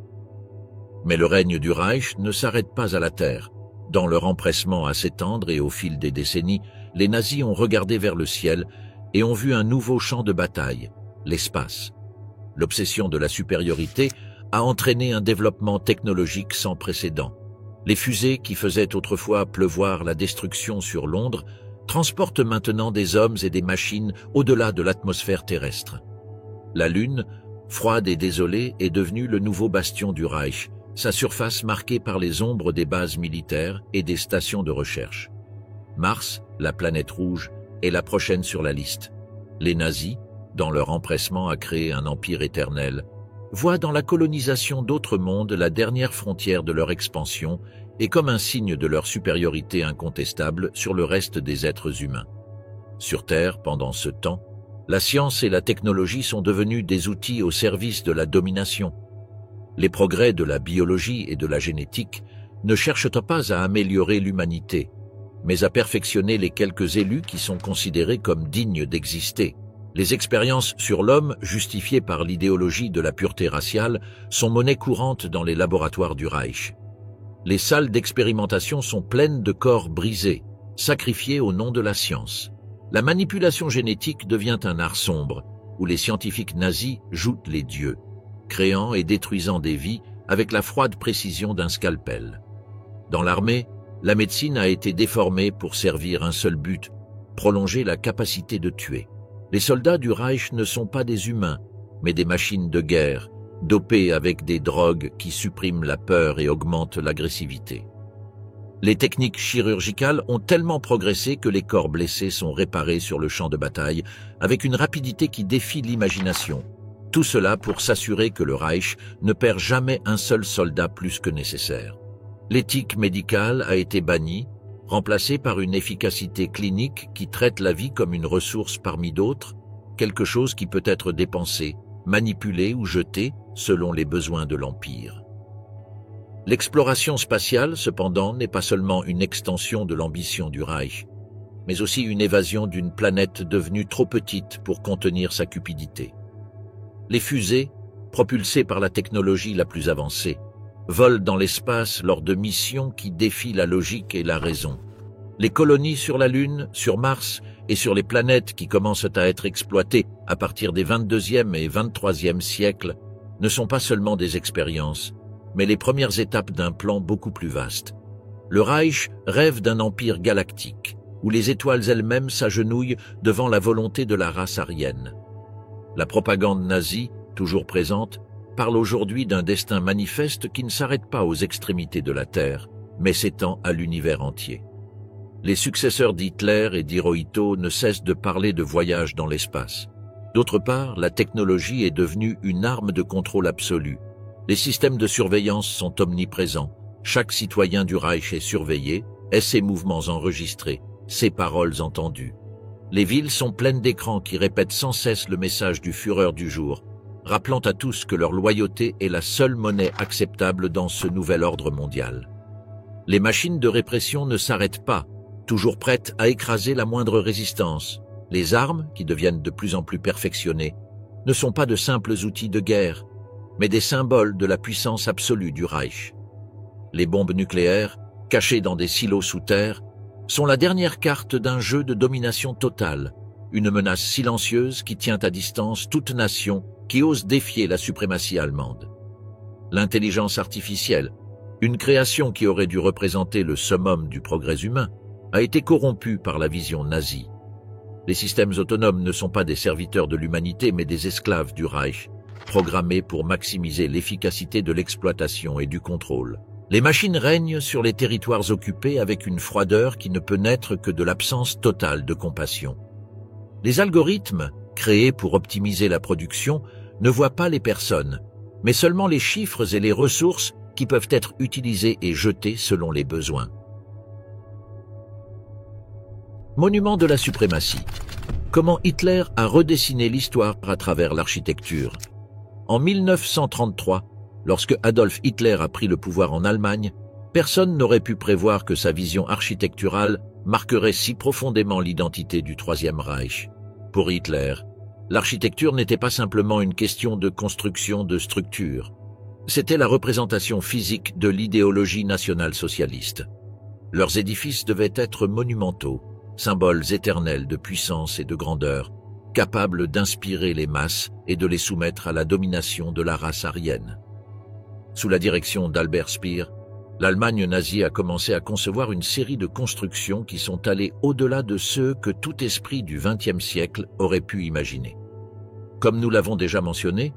Mais le règne du Reich ne s'arrête pas à la terre. Dans leur empressement à s'étendre et au fil des décennies, les nazis ont regardé vers le ciel et ont vu un nouveau champ de bataille, l'espace. L'obsession de la supériorité a entraîné un développement technologique sans précédent. Les fusées qui faisaient autrefois pleuvoir la destruction sur Londres transportent maintenant des hommes et des machines au-delà de l'atmosphère terrestre. La Lune, froide et désolée, est devenue le nouveau bastion du Reich, sa surface marquée par les ombres des bases militaires et des stations de recherche. Mars, la planète rouge, est la prochaine sur la liste. Les nazis, dans leur empressement à créer un empire éternel, voient dans la colonisation d'autres mondes la dernière frontière de leur expansion et comme un signe de leur supériorité incontestable sur le reste des êtres humains. Sur Terre, pendant ce temps, la science et la technologie sont devenus des outils au service de la domination. Les progrès de la biologie et de la génétique ne cherchent pas à améliorer l'humanité, mais à perfectionner les quelques élus qui sont considérés comme dignes d'exister. Les expériences sur l'homme, justifiées par l'idéologie de la pureté raciale, sont monnaie courante dans les laboratoires du Reich. Les salles d'expérimentation sont pleines de corps brisés, sacrifiés au nom de la science. La manipulation génétique devient un art sombre, où les scientifiques nazis jouent les dieux, créant et détruisant des vies avec la froide précision d'un scalpel. Dans l'armée, la médecine a été déformée pour servir un seul but, prolonger la capacité de tuer. Les soldats du Reich ne sont pas des humains, mais des machines de guerre, dopées avec des drogues qui suppriment la peur et augmentent l'agressivité. Les techniques chirurgicales ont tellement progressé que les corps blessés sont réparés sur le champ de bataille avec une rapidité qui défie l'imagination. Tout cela pour s'assurer que le Reich ne perd jamais un seul soldat plus que nécessaire. L'éthique médicale a été bannie, remplacée par une efficacité clinique qui traite la vie comme une ressource parmi d'autres, quelque chose qui peut être dépensé, manipulés ou jetés selon les besoins de l'Empire. L'exploration spatiale, cependant, n'est pas seulement une extension de l'ambition du Reich, mais aussi une évasion d'une planète devenue trop petite pour contenir sa cupidité. Les fusées, propulsées par la technologie la plus avancée, volent dans l'espace lors de missions qui défient la logique et la raison. Les colonies sur la Lune, sur Mars et sur les planètes qui commencent à être exploitées à partir des 22e et 23e siècles ne sont pas seulement des expériences, mais les premières étapes d'un plan beaucoup plus vaste. Le Reich rêve d'un empire galactique, où les étoiles elles-mêmes s'agenouillent devant la volonté de la race aryenne. La propagande nazie, toujours présente, parle aujourd'hui d'un destin manifeste qui ne s'arrête pas aux extrémités de la Terre, mais s'étend à l'univers entier. Les successeurs d'Hitler et d'Hirohito ne cessent de parler de voyage dans l'espace. D'autre part, la technologie est devenue une arme de contrôle absolu. Les systèmes de surveillance sont omniprésents. Chaque citoyen du Reich est surveillé, et ses mouvements enregistrés, ses paroles entendues. Les villes sont pleines d'écrans qui répètent sans cesse le message du Führer du jour, rappelant à tous que leur loyauté est la seule monnaie acceptable dans ce nouvel ordre mondial. Les machines de répression ne s'arrêtent pas, toujours prêtes à écraser la moindre résistance. Les armes, qui deviennent de plus en plus perfectionnées, ne sont pas de simples outils de guerre, mais des symboles de la puissance absolue du Reich. Les bombes nucléaires, cachées dans des silos sous terre, sont la dernière carte d'un jeu de domination totale, une menace silencieuse qui tient à distance toute nation qui ose défier la suprématie allemande. L'intelligence artificielle, une création qui aurait dû représenter le summum du progrès humain, a été corrompue par la vision nazie. Les systèmes autonomes ne sont pas des serviteurs de l'humanité mais des esclaves du Reich, programmés pour maximiser l'efficacité de l'exploitation et du contrôle. Les machines règnent sur les territoires occupés avec une froideur qui ne peut naître que de l'absence totale de compassion. Les algorithmes, créés pour optimiser la production, ne voient pas les personnes, mais seulement les chiffres et les ressources qui peuvent être utilisées et jetées selon les besoins. Monument de la suprématie. Comment Hitler a redessiné l'histoire à travers l'architecture. En 1933, lorsque Adolf Hitler a pris le pouvoir en Allemagne, personne n'aurait pu prévoir que sa vision architecturale marquerait si profondément l'identité du Troisième Reich. Pour Hitler, l'architecture n'était pas simplement une question de construction de structures. C'était la représentation physique de l'idéologie nationale-socialiste. Leurs édifices devaient être monumentaux, symboles éternels de puissance et de grandeur, capables d'inspirer les masses et de les soumettre à la domination de la race aryenne. Sous la direction d'Albert Speer, l'Allemagne nazie a commencé à concevoir une série de constructions qui sont allées au-delà de ceux que tout esprit du XXe siècle aurait pu imaginer. Comme nous l'avons déjà mentionné,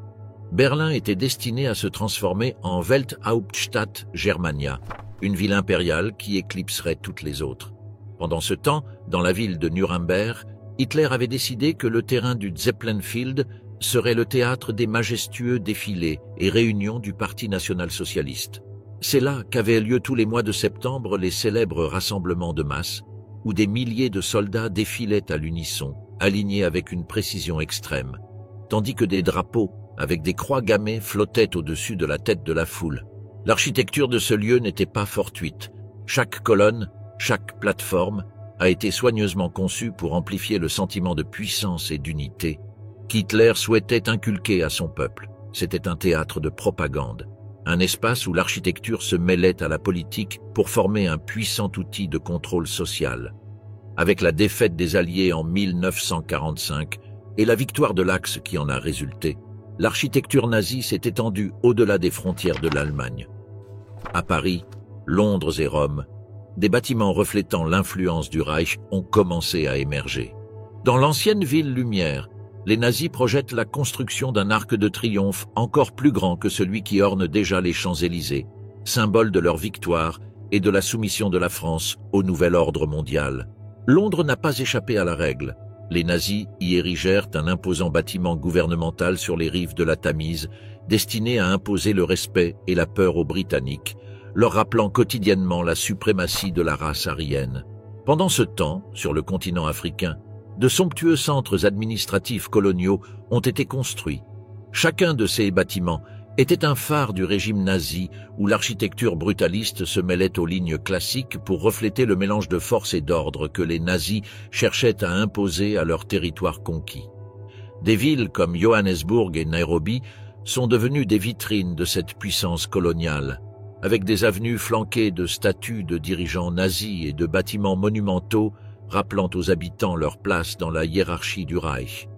Berlin était destiné à se transformer en Welthauptstadt Germania, une ville impériale qui éclipserait toutes les autres. Pendant ce temps, dans la ville de Nuremberg, Hitler avait décidé que le terrain du Zeppelinfield serait le théâtre des majestueux défilés et réunions du Parti national-socialiste. C'est là qu'avaient lieu tous les mois de septembre les célèbres rassemblements de masse, où des milliers de soldats défilaient à l'unisson, alignés avec une précision extrême, tandis que des drapeaux, avec des croix gammées, flottaient au-dessus de la tête de la foule. L'architecture de ce lieu n'était pas fortuite. Chaque colonne, chaque plateforme a été soigneusement conçue pour amplifier le sentiment de puissance et d'unité qu'Hitler souhaitait inculquer à son peuple. C'était un théâtre de propagande, un espace où l'architecture se mêlait à la politique pour former un puissant outil de contrôle social. Avec la défaite des Alliés en 1945 et la victoire de l'Axe qui en a résulté, l'architecture nazie s'est étendue au-delà des frontières de l'Allemagne. À Paris, Londres et Rome, des bâtiments reflétant l'influence du Reich ont commencé à émerger. Dans l'ancienne ville Lumière, les nazis projettent la construction d'un arc de triomphe encore plus grand que celui qui orne déjà les Champs-Élysées, symbole de leur victoire et de la soumission de la France au nouvel ordre mondial. Londres n'a pas échappé à la règle. Les nazis y érigèrent un imposant bâtiment gouvernemental sur les rives de la Tamise, destiné à imposer le respect et la peur aux Britanniques, leur rappelant quotidiennement la suprématie de la race aryenne. Pendant ce temps, sur le continent africain, de somptueux centres administratifs coloniaux ont été construits. Chacun de ces bâtiments était un phare du régime nazi où l'architecture brutaliste se mêlait aux lignes classiques pour refléter le mélange de force et d'ordre que les nazis cherchaient à imposer à leur territoire conquis. Des villes comme Johannesburg et Nairobi sont devenues des vitrines de cette puissance coloniale, avec des avenues flanquées de statues de dirigeants nazis et de bâtiments monumentaux rappelant aux habitants leur place dans la hiérarchie du Reich.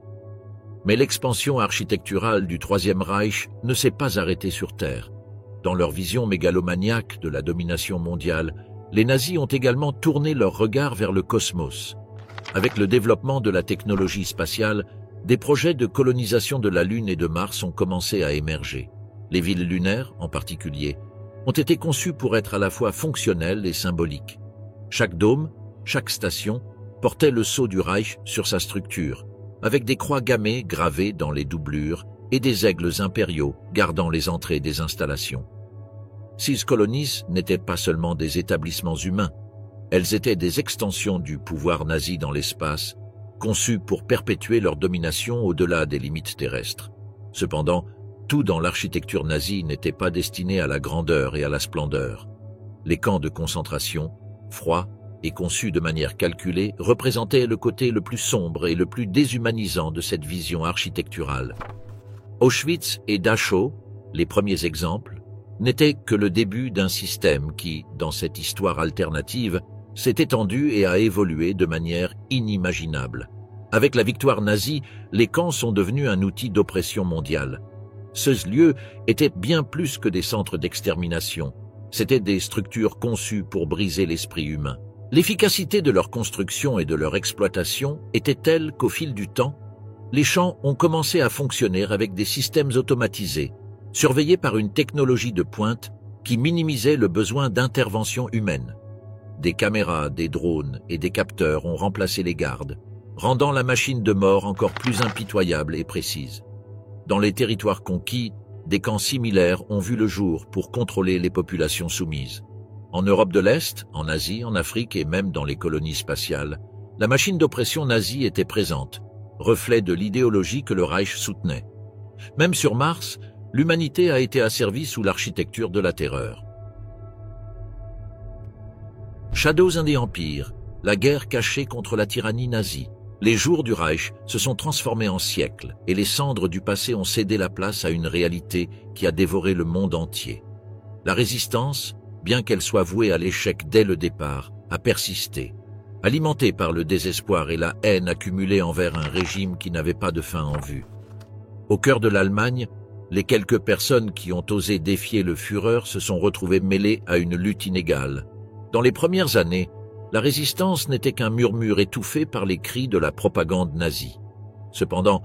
Mais l'expansion architecturale du Troisième Reich ne s'est pas arrêtée sur Terre. Dans leur vision mégalomaniaque de la domination mondiale, les nazis ont également tourné leur regard vers le cosmos. Avec le développement de la technologie spatiale, des projets de colonisation de la Lune et de Mars ont commencé à émerger. Les villes lunaires, en particulier, ont été conçues pour être à la fois fonctionnelles et symboliques. Chaque dôme, chaque station, portait le sceau du Reich sur sa structure, avec des croix gammées gravées dans les doublures et des aigles impériaux gardant les entrées des installations. Ces colonies n'étaient pas seulement des établissements humains, elles étaient des extensions du pouvoir nazi dans l'espace, conçues pour perpétuer leur domination au-delà des limites terrestres. Cependant, tout dans l'architecture nazie n'était pas destiné à la grandeur et à la splendeur. Les camps de concentration, froids et conçus de manière calculée, représentaient le côté le plus sombre et le plus déshumanisant de cette vision architecturale. Auschwitz et Dachau, les premiers exemples, n'étaient que le début d'un système qui, dans cette histoire alternative, s'est étendu et a évolué de manière inimaginable. Avec la victoire nazie, les camps sont devenus un outil d'oppression mondiale. Ces lieux étaient bien plus que des centres d'extermination. C'étaient des structures conçues pour briser l'esprit humain. L'efficacité de leur construction et de leur exploitation était telle qu'au fil du temps, les champs ont commencé à fonctionner avec des systèmes automatisés, surveillés par une technologie de pointe qui minimisait le besoin d'intervention humaine. Des caméras, des drones et des capteurs ont remplacé les gardes, rendant la machine de mort encore plus impitoyable et précise. Dans les territoires conquis, des camps similaires ont vu le jour pour contrôler les populations soumises. En Europe de l'Est, en Asie, en Afrique et même dans les colonies spatiales, la machine d'oppression nazie était présente, reflet de l'idéologie que le Reich soutenait. Même sur Mars, l'humanité a été asservie sous l'architecture de la terreur. Shadows in the Empire, la guerre cachée contre la tyrannie nazie. Les jours du Reich se sont transformés en siècles et les cendres du passé ont cédé la place à une réalité qui a dévoré le monde entier. La résistance, bien qu'elle soit vouée à l'échec dès le départ, a persisté, alimentée par le désespoir et la haine accumulée envers un régime qui n'avait pas de fin en vue. Au cœur de l'Allemagne, les quelques personnes qui ont osé défier le Führer se sont retrouvées mêlées à une lutte inégale. Dans les premières années, la résistance n'était qu'un murmure étouffé par les cris de la propagande nazie. Cependant,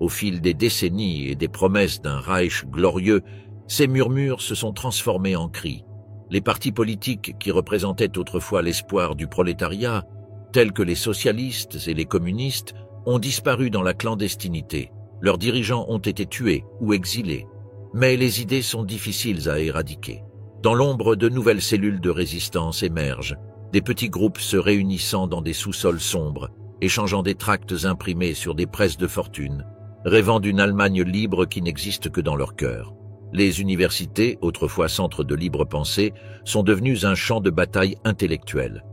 au fil des décennies et des promesses d'un Reich glorieux, ces murmures se sont transformés en cris. Les partis politiques qui représentaient autrefois l'espoir du prolétariat, tels que les socialistes et les communistes, ont disparu dans la clandestinité. Leurs dirigeants ont été tués ou exilés. Mais les idées sont difficiles à éradiquer. Dans l'ombre, de nouvelles cellules de résistance émergent, des petits groupes se réunissant dans des sous-sols sombres, échangeant des tracts imprimés sur des presses de fortune, rêvant d'une Allemagne libre qui n'existe que dans leur cœur. Les universités, autrefois centres de libre pensée, sont devenues un champ de bataille intellectuelle.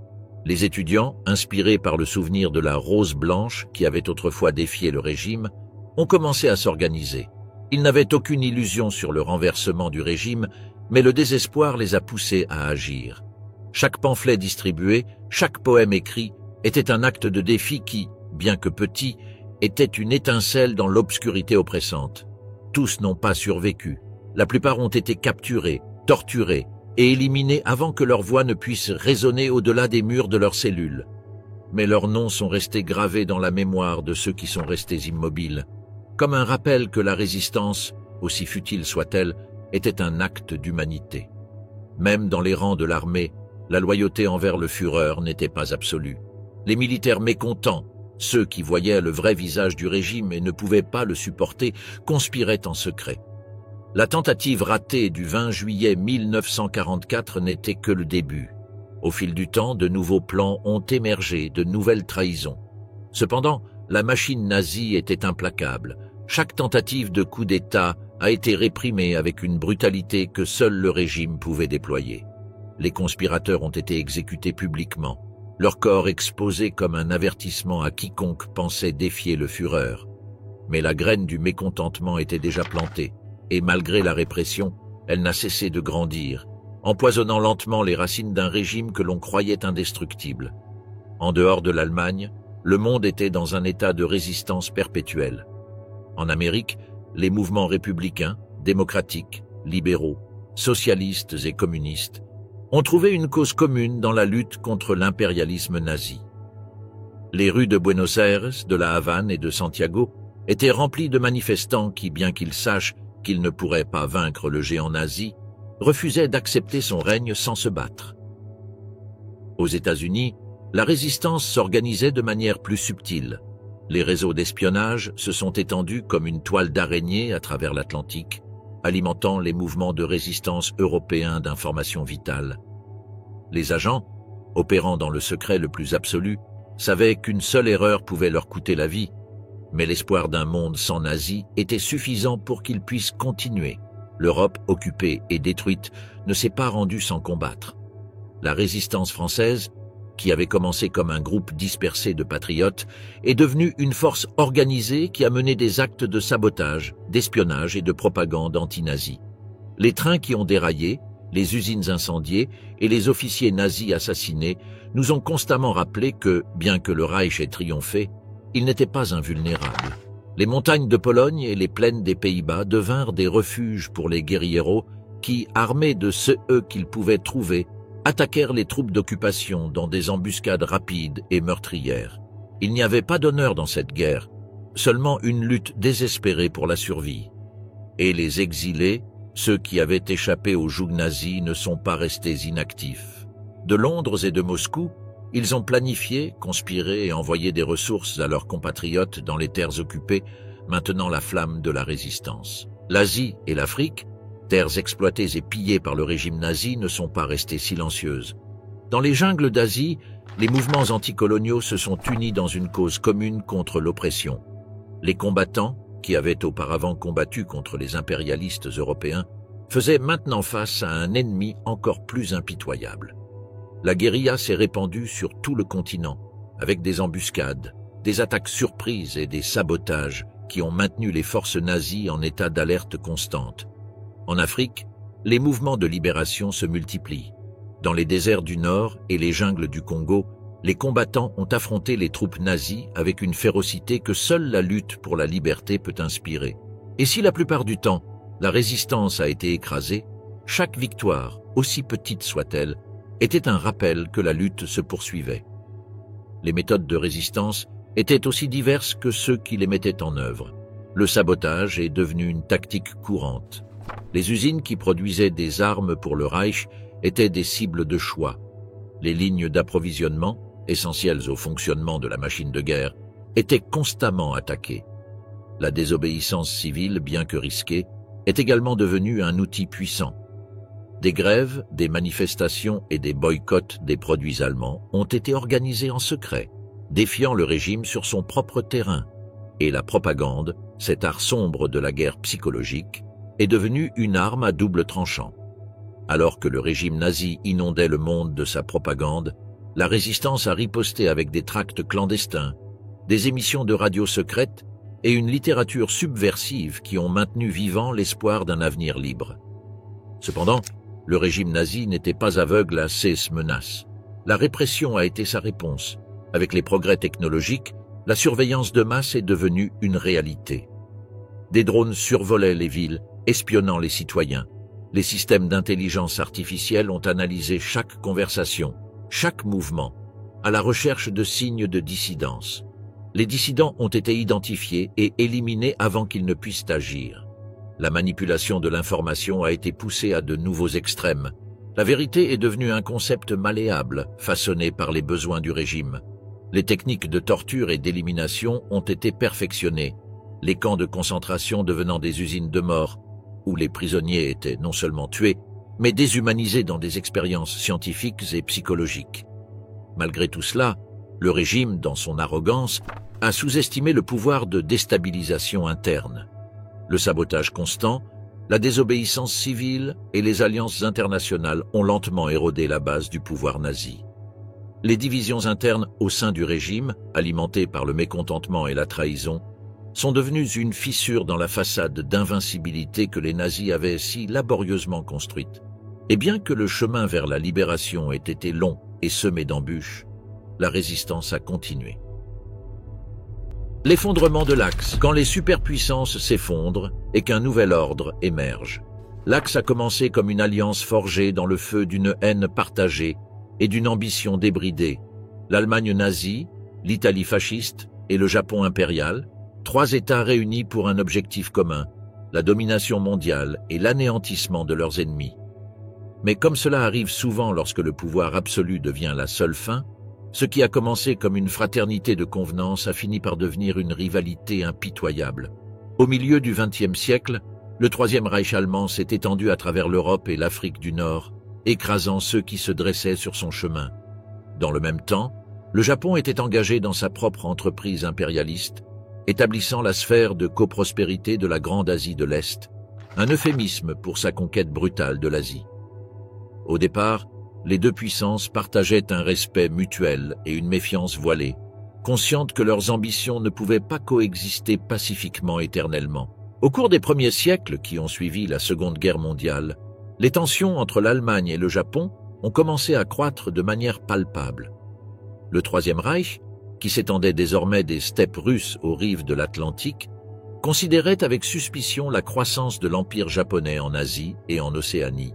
Les étudiants, inspirés par le souvenir de la rose blanche qui avait autrefois défié le régime, ont commencé à s'organiser. Ils n'avaient aucune illusion sur le renversement du régime, mais le désespoir les a poussés à agir. Chaque pamphlet distribué, chaque poème écrit était un acte de défi qui, bien que petit, était une étincelle dans l'obscurité oppressante. Tous n'ont pas survécu. La plupart ont été capturés, torturés et éliminés avant que leur voix ne puisse résonner au-delà des murs de leurs cellules. Mais leurs noms sont restés gravés dans la mémoire de ceux qui sont restés immobiles, comme un rappel que la résistance, aussi futile soit-elle, était un acte d'humanité. Même dans les rangs de l'armée, la loyauté envers le Führer n'était pas absolue. Les militaires mécontents, ceux qui voyaient le vrai visage du régime et ne pouvaient pas le supporter, conspiraient en secret. La tentative ratée du 20 juillet 1944 n'était que le début. Au fil du temps, de nouveaux plans ont émergé, de nouvelles trahisons. Cependant, la machine nazie était implacable. Chaque tentative de coup d'État a été réprimée avec une brutalité que seul le régime pouvait déployer. Les conspirateurs ont été exécutés publiquement, leur corps exposé comme un avertissement à quiconque pensait défier le Führer. Mais la graine du mécontentement était déjà plantée, et malgré la répression, elle n'a cessé de grandir, empoisonnant lentement les racines d'un régime que l'on croyait indestructible. En dehors de l'Allemagne, le monde était dans un état de résistance perpétuelle. En Amérique, les mouvements républicains, démocratiques, libéraux, socialistes et communistes ont trouvé une cause commune dans la lutte contre l'impérialisme nazi. Les rues de Buenos Aires, de la Havane et de Santiago étaient remplies de manifestants qui, bien qu'ils sachent qu'ils ne pourraient pas vaincre le géant nazi, refusaient d'accepter son règne sans se battre. Aux États-Unis, la résistance s'organisait de manière plus subtile. Les réseaux d'espionnage se sont étendus comme une toile d'araignée à travers l'Atlantique, alimentant les mouvements de résistance européens d'information vitale. Les agents, opérant dans le secret le plus absolu, savaient qu'une seule erreur pouvait leur coûter la vie, mais l'espoir d'un monde sans nazis était suffisant pour qu'ils puissent continuer. L'Europe, occupée et détruite, ne s'est pas rendue sans combattre. La résistance française, qui avait commencé comme un groupe dispersé de patriotes, est devenue une force organisée qui a mené des actes de sabotage, d'espionnage et de propagande anti-nazie. Les trains qui ont déraillé, les usines incendiées et les officiers nazis assassinés nous ont constamment rappelé que, bien que le Reich ait triomphé, il n'était pas invulnérable. Les montagnes de Pologne et les plaines des Pays-Bas devinrent des refuges pour les guérilleros qui, armés de ce qu'ils pouvaient trouver, attaquèrent les troupes d'occupation dans des embuscades rapides et meurtrières. Il n'y avait pas d'honneur dans cette guerre, seulement une lutte désespérée pour la survie. Et les exilés, ceux qui avaient échappé au joug nazi, ne sont pas restés inactifs. De Londres et de Moscou, ils ont planifié, conspiré et envoyé des ressources à leurs compatriotes dans les terres occupées, maintenant la flamme de la résistance. L'Asie et l'Afrique, terres exploitées et pillées par le régime nazi, ne sont pas restées silencieuses. Dans les jungles d'Asie, les mouvements anticoloniaux se sont unis dans une cause commune contre l'oppression. Les combattants, qui avaient auparavant combattu contre les impérialistes européens, faisaient maintenant face à un ennemi encore plus impitoyable. La guérilla s'est répandue sur tout le continent, avec des embuscades, des attaques surprises et des sabotages qui ont maintenu les forces nazies en état d'alerte constante. En Afrique, les mouvements de libération se multiplient. Dans les déserts du Nord et les jungles du Congo, les combattants ont affronté les troupes nazies avec une férocité que seule la lutte pour la liberté peut inspirer. Et si la plupart du temps, la résistance a été écrasée, chaque victoire, aussi petite soit-elle, était un rappel que la lutte se poursuivait. Les méthodes de résistance étaient aussi diverses que ceux qui les mettaient en œuvre. Le sabotage est devenu une tactique courante. Les usines qui produisaient des armes pour le Reich étaient des cibles de choix. Les lignes d'approvisionnement, essentielles au fonctionnement de la machine de guerre, étaient constamment attaquées. La désobéissance civile, bien que risquée, est également devenue un outil puissant. Des grèves, des manifestations et des boycotts des produits allemands ont été organisés en secret, défiant le régime sur son propre terrain. Et la propagande, cet art sombre de la guerre psychologique, est devenue une arme à double tranchant. Alors que le régime nazi inondait le monde de sa propagande, la résistance a riposté avec des tracts clandestins, des émissions de radio secrètes et une littérature subversive qui ont maintenu vivant l'espoir d'un avenir libre. Cependant, le régime nazi n'était pas aveugle à ces menaces. La répression a été sa réponse. Avec les progrès technologiques, la surveillance de masse est devenue une réalité. Des drones survolaient les villes, espionnant les citoyens. Les systèmes d'intelligence artificielle ont analysé chaque conversation, chaque mouvement, à la recherche de signes de dissidence. Les dissidents ont été identifiés et éliminés avant qu'ils ne puissent agir. La manipulation de l'information a été poussée à de nouveaux extrêmes. La vérité est devenue un concept malléable, façonné par les besoins du régime. Les techniques de torture et d'élimination ont été perfectionnées, les camps de concentration devenant des usines de mort, où les prisonniers étaient non seulement tués, mais déshumanisés dans des expériences scientifiques et psychologiques. Malgré tout cela, Le régime, dans son arrogance, a sous-estimé le pouvoir de déstabilisation interne. Le sabotage constant, la désobéissance civile et les alliances internationales ont lentement érodé la base du pouvoir nazi. Les divisions internes au sein du régime, alimentées par le mécontentement et la trahison, sont devenues une fissure dans la façade d'invincibilité que les nazis avaient si laborieusement construite. Et bien que le chemin vers la libération ait été long et semé d'embûches, la résistance a continué. L'effondrement de l'Axe, quand les superpuissances s'effondrent et qu'un nouvel ordre émerge. L'Axe a commencé comme une alliance forgée dans le feu d'une haine partagée et d'une ambition débridée. L'Allemagne nazie, l'Italie fasciste et le Japon impérial, trois États réunis pour un objectif commun, la domination mondiale et l'anéantissement de leurs ennemis. Mais comme cela arrive souvent lorsque le pouvoir absolu devient la seule fin, ce qui a commencé comme une fraternité de convenance a fini par devenir une rivalité impitoyable. Au milieu du XXe siècle, le Troisième Reich allemand s'est étendu à travers l'Europe et l'Afrique du Nord, écrasant ceux qui se dressaient sur son chemin. Dans le même temps, le Japon était engagé dans sa propre entreprise impérialiste, établissant la sphère de coprospérité de la Grande Asie de l'Est, un euphémisme pour sa conquête brutale de l'Asie. Au départ, les deux puissances partageaient un respect mutuel et une méfiance voilée, conscientes que leurs ambitions ne pouvaient pas coexister pacifiquement éternellement. Au cours des premiers siècles qui ont suivi la Seconde Guerre mondiale, les tensions entre l'Allemagne et le Japon ont commencé à croître de manière palpable. Le Troisième Reich, qui s'étendait désormais des steppes russes aux rives de l'Atlantique, considérait avec suspicion la croissance de l'empire japonais en Asie et en Océanie.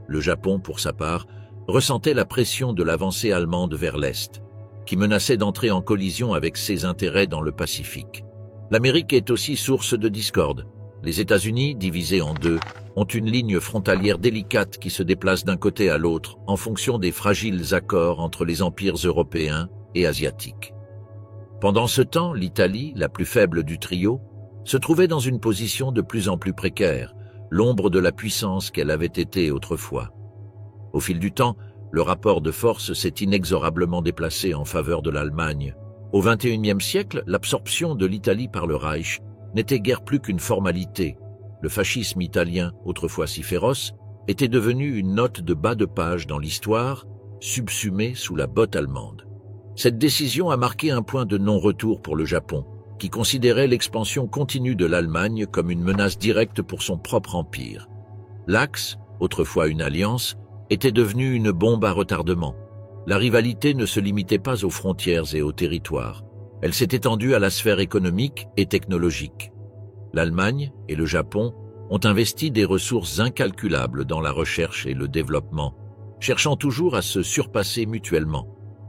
Le Japon, pour sa part, ressentait la pression de l'avancée allemande vers l'Est, qui menaçait d'entrer en collision avec ses intérêts dans le Pacifique. L'Amérique est aussi source de discorde. Les États-Unis, divisés en deux, ont une ligne frontalière délicate qui se déplace d'un côté à l'autre en fonction des fragiles accords entre les empires européens et asiatiques. Pendant ce temps, l'Italie, la plus faible du trio, se trouvait dans une position de plus en plus précaire, l'ombre de la puissance qu'elle avait été autrefois. Au fil du temps, le rapport de force s'est inexorablement déplacé en faveur de l'Allemagne. Au XXIe siècle, l'absorption de l'Italie par le Reich n'était guère plus qu'une formalité. Le fascisme italien, autrefois si féroce, était devenu une note de bas de page dans l'histoire, subsumée sous la botte allemande. Cette décision a marqué un point de non-retour pour le Japon, qui considérait l'expansion continue de l'Allemagne comme une menace directe pour son propre empire. L'Axe, autrefois une alliance, était devenue une bombe à retardement. La rivalité ne se limitait pas aux frontières et aux territoires. Elle s'est étendue à la sphère économique et technologique. L'Allemagne et le Japon ont investi des ressources incalculables dans la recherche et le développement, cherchant toujours à se surpasser mutuellement.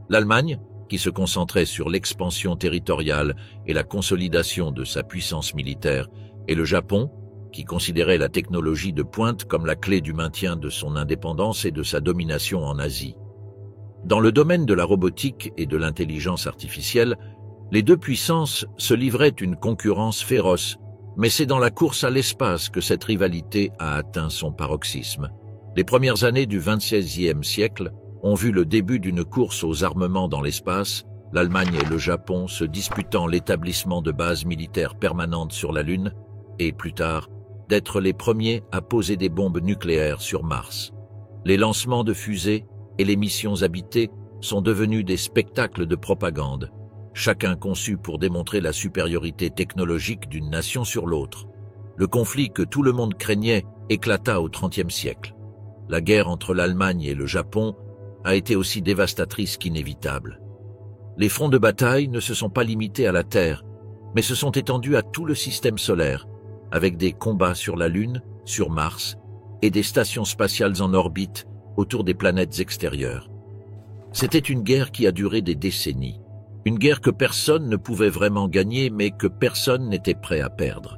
L'Allemagne, qui se concentrait sur l'expansion territoriale et la consolidation de sa puissance militaire, et le Japon, qui considérait la technologie de pointe comme la clé du maintien de son indépendance et de sa domination en Asie. Dans le domaine de la robotique et de l'intelligence artificielle, les deux puissances se livraient une concurrence féroce, mais c'est dans la course à l'espace que cette rivalité a atteint son paroxysme. Les premières années du XXVIe siècle ont vu le début d'une course aux armements dans l'espace, l'Allemagne et le Japon se disputant l'établissement de bases militaires permanentes sur la Lune, et plus tard, d'être les premiers à poser des bombes nucléaires sur Mars. Les lancements de fusées et les missions habitées sont devenus des spectacles de propagande, chacun conçu pour démontrer la supériorité technologique d'une nation sur l'autre. Le conflit que tout le monde craignait éclata au XXe siècle. La guerre entre l'Allemagne et le Japon a été aussi dévastatrice qu'inévitable. Les fronts de bataille ne se sont pas limités à la Terre, mais se sont étendus à tout le système solaire, avec des combats sur la Lune, sur Mars, et des stations spatiales en orbite autour des planètes extérieures. C'était une guerre qui a duré des décennies, une guerre que personne ne pouvait vraiment gagner, mais que personne n'était prêt à perdre.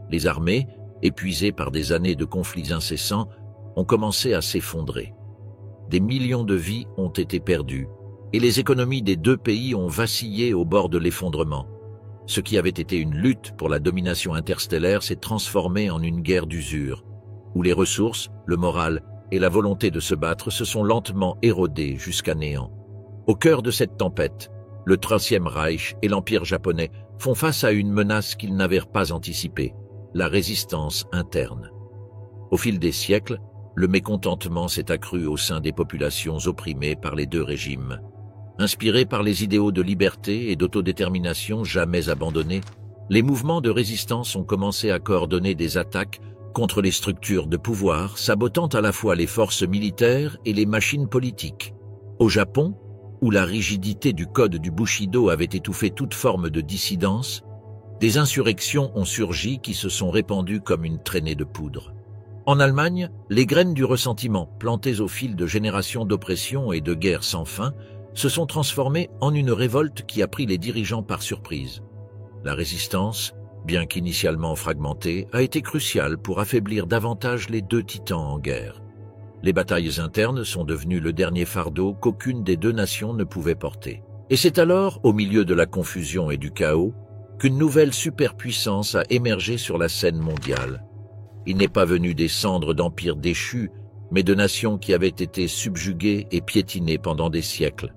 Les armées, épuisées par des années de conflits incessants, ont commencé à s'effondrer. Des millions de vies ont été perdues, et les économies des deux pays ont vacillé au bord de l'effondrement. Ce qui avait été une lutte pour la domination interstellaire s'est transformé en une guerre d'usure, où les ressources, le moral et la volonté de se battre se sont lentement érodés jusqu'à néant. Au cœur de cette tempête, Le Troisième Reich et l'Empire japonais font face à une menace qu'ils n'avaient pas anticipée, la résistance interne. Au fil des siècles, le mécontentement s'est accru au sein des populations opprimées par les deux régimes. Inspirés par les idéaux de liberté et d'autodétermination jamais abandonnés, les mouvements de résistance ont commencé à coordonner des attaques contre les structures de pouvoir, sabotant à la fois les forces militaires et les machines politiques. Au Japon, où la rigidité du code du Bushido avait étouffé toute forme de dissidence, des insurrections ont surgi qui se sont répandues comme une traînée de poudre. En Allemagne, les graines du ressentiment, plantées au fil de générations d'oppression et de guerres sans fin, se sont transformées en une révolte qui a pris les dirigeants par surprise. La résistance, bien qu'initialement fragmentée, a été cruciale pour affaiblir davantage les deux titans en guerre. Les batailles internes sont devenues le dernier fardeau qu'aucune des deux nations ne pouvait porter. Et c'est alors, au milieu de la confusion et du chaos, qu'une nouvelle superpuissance a émergé sur la scène mondiale. Il n'est pas venu des cendres d'empires déchus, mais de nations qui avaient été subjuguées et piétinées pendant des siècles.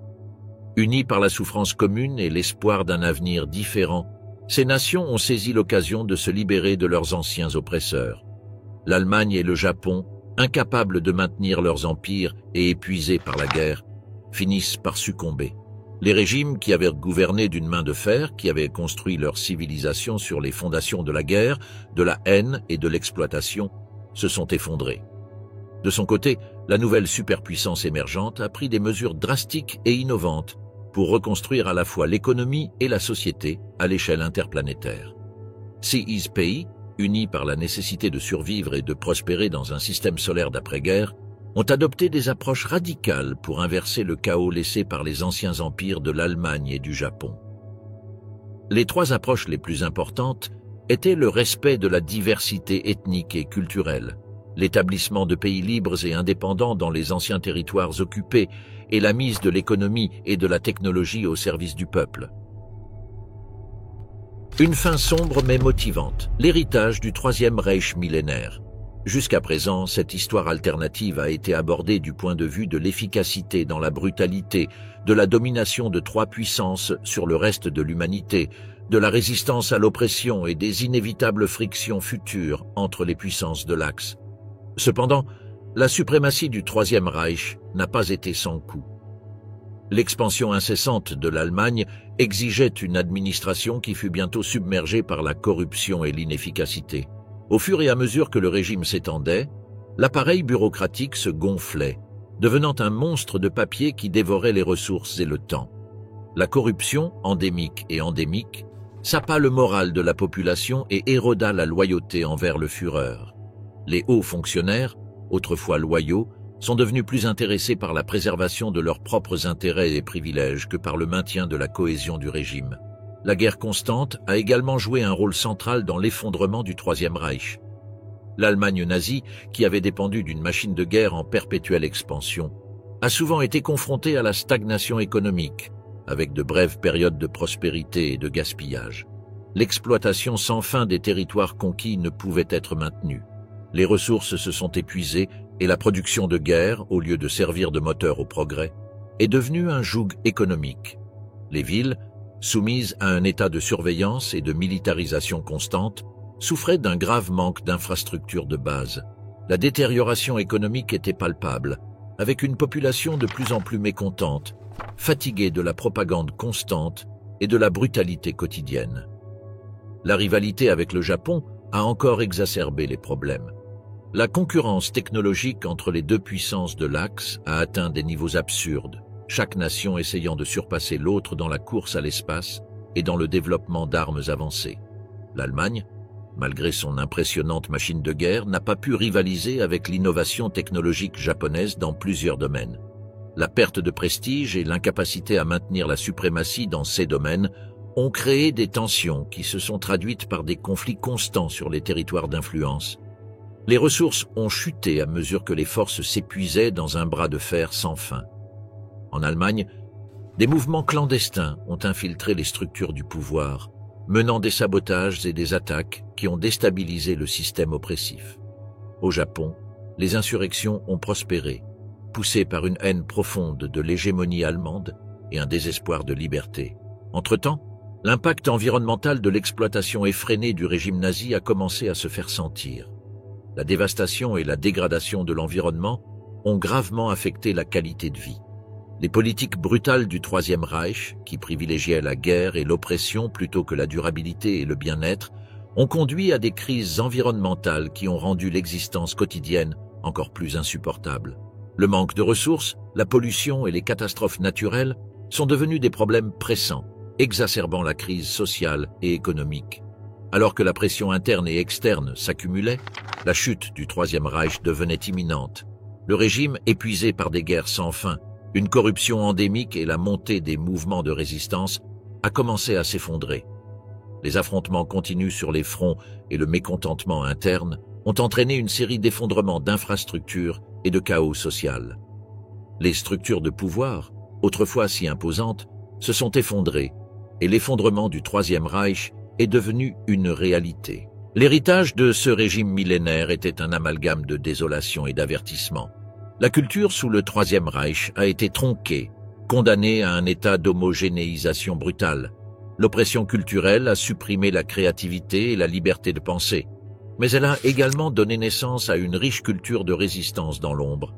Unies par la souffrance commune et l'espoir d'un avenir différent, ces nations ont saisi l'occasion de se libérer de leurs anciens oppresseurs. L'Allemagne et le Japon, incapables de maintenir leurs empires et épuisés par la guerre, finissent par succomber. Les régimes qui avaient gouverné d'une main de fer, qui avaient construit leur civilisation sur les fondations de la guerre, de la haine et de l'exploitation, se sont effondrés. De son côté, la nouvelle superpuissance émergente a pris des mesures drastiques et innovantes pour reconstruire à la fois l'économie et la société à l'échelle interplanétaire. Ces pays, unis par la nécessité de survivre et de prospérer dans un système solaire d'après-guerre, ont adopté des approches radicales pour inverser le chaos laissé par les anciens empires de l'Allemagne et du Japon. Les trois approches les plus importantes étaient le respect de la diversité ethnique et culturelle, l'établissement de pays libres et indépendants dans les anciens territoires occupés et la mise de l'économie et de la technologie au service du peuple. Une fin sombre mais motivante, l'héritage du Troisième Reich millénaire. Jusqu'à présent, cette histoire alternative a été abordée du point de vue de l'efficacité dans la brutalité, de la domination de trois puissances sur le reste de l'humanité, de la résistance à l'oppression et des inévitables frictions futures entre les puissances de l'Axe. Cependant, la suprématie du Troisième Reich n'a pas été sans coût. L'expansion incessante de l'Allemagne exigeait une administration qui fut bientôt submergée par la corruption et l'inefficacité. Au fur et à mesure que le régime s'étendait, l'appareil bureaucratique se gonflait, devenant un monstre de papier qui dévorait les ressources et le temps. La corruption, endémique, sapa le moral de la population et éroda la loyauté envers le Führer. Les hauts fonctionnaires, autrefois loyaux, sont devenus plus intéressés par la préservation de leurs propres intérêts et privilèges que par le maintien de la cohésion du régime. La guerre constante a également joué un rôle central dans l'effondrement du Troisième Reich. L'Allemagne nazie, qui avait dépendu d'une machine de guerre en perpétuelle expansion, a souvent été confrontée à la stagnation économique, avec de brèves périodes de prospérité et de gaspillage. L'exploitation sans fin des territoires conquis ne pouvait être maintenue. Les ressources se sont épuisées et la production de guerre, au lieu de servir de moteur au progrès, est devenue un joug économique. Les villes, soumises à un état de surveillance et de militarisation constante, souffraient d'un grave manque d'infrastructures de base. La détérioration économique était palpable, avec une population de plus en plus mécontente, fatiguée de la propagande constante et de la brutalité quotidienne. La rivalité avec le Japon a encore exacerbé les problèmes. La concurrence technologique entre les deux puissances de l'Axe a atteint des niveaux absurdes, chaque nation essayant de surpasser l'autre dans la course à l'espace et dans le développement d'armes avancées. L'Allemagne, malgré son impressionnante machine de guerre, n'a pas pu rivaliser avec l'innovation technologique japonaise dans plusieurs domaines. La perte de prestige et l'incapacité à maintenir la suprématie dans ces domaines ont créé des tensions qui se sont traduites par des conflits constants sur les territoires d'influence. Les ressources ont chuté à mesure que les forces s'épuisaient dans un bras de fer sans fin. En Allemagne, des mouvements clandestins ont infiltré les structures du pouvoir, menant des sabotages et des attaques qui ont déstabilisé le système oppressif. Au Japon, les insurrections ont prospéré, poussées par une haine profonde de l'hégémonie allemande et un désespoir de liberté. Entre-temps, l'impact environnemental de l'exploitation effrénée du régime nazi a commencé à se faire sentir. La dévastation et la dégradation de l'environnement ont gravement affecté la qualité de vie. Les politiques brutales du Troisième Reich, qui privilégiaient la guerre et l'oppression plutôt que la durabilité et le bien-être, ont conduit à des crises environnementales qui ont rendu l'existence quotidienne encore plus insupportable. Le manque de ressources, la pollution et les catastrophes naturelles sont devenus des problèmes pressants, exacerbant la crise sociale et économique. Alors que la pression interne et externe s'accumulait, la chute du Troisième Reich devenait imminente. Le régime, épuisé par des guerres sans fin, une corruption endémique et la montée des mouvements de résistance, a commencé à s'effondrer. Les affrontements continus sur les fronts et le mécontentement interne ont entraîné une série d'effondrements d'infrastructures et de chaos social. Les structures de pouvoir, autrefois si imposantes, se sont effondrées et l'effondrement du Troisième Reich est devenu une réalité. L'héritage de ce régime millénaire était un amalgame de désolation et d'avertissement. La culture sous le Troisième Reich a été tronquée, condamnée à un état d'homogénéisation brutale. L'oppression culturelle a supprimé la créativité et la liberté de penser, mais elle a également donné naissance à une riche culture de résistance dans l'ombre.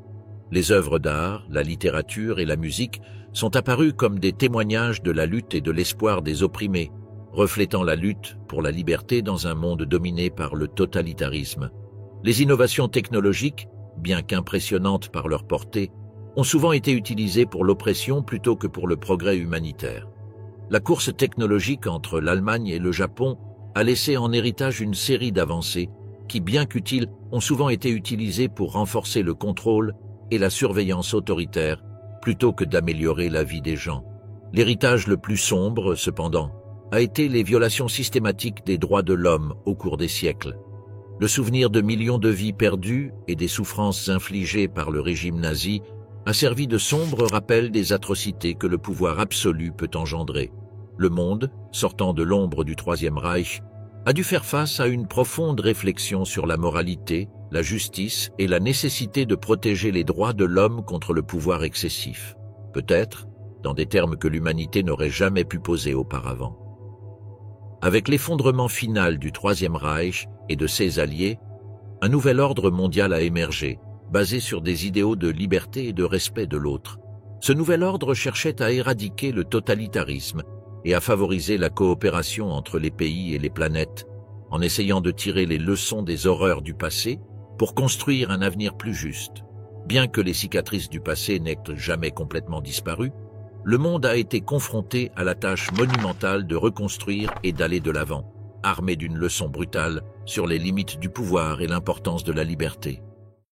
Les œuvres d'art, la littérature et la musique sont apparues comme des témoignages de la lutte et de l'espoir des opprimés, reflétant la lutte pour la liberté dans un monde dominé par le totalitarisme. Les innovations technologiques, bien qu'impressionnantes par leur portée, ont souvent été utilisées pour l'oppression plutôt que pour le progrès humanitaire. La course technologique entre l'Allemagne et le Japon a laissé en héritage une série d'avancées qui, bien qu'utiles, ont souvent été utilisées pour renforcer le contrôle et la surveillance autoritaire plutôt que d'améliorer la vie des gens. L'héritage le plus sombre, cependant, a été les violations systématiques des droits de l'homme au cours des siècles. Le souvenir de millions de vies perdues et des souffrances infligées par le régime nazi a servi de sombre rappel des atrocités que le pouvoir absolu peut engendrer. Le monde, sortant de l'ombre du Troisième Reich, a dû faire face à une profonde réflexion sur la moralité, la justice et la nécessité de protéger les droits de l'homme contre le pouvoir excessif. Peut-être, dans des termes que l'humanité n'aurait jamais pu poser auparavant. Avec l'effondrement final du Troisième Reich et de ses alliés, un nouvel ordre mondial a émergé, basé sur des idéaux de liberté et de respect de l'autre. Ce nouvel ordre cherchait à éradiquer le totalitarisme et à favoriser la coopération entre les pays et les planètes, en essayant de tirer les leçons des horreurs du passé pour construire un avenir plus juste. Bien que les cicatrices du passé n'aient jamais complètement disparu, le monde a été confronté à la tâche monumentale de reconstruire et d'aller de l'avant, armé d'une leçon brutale sur les limites du pouvoir et l'importance de la liberté.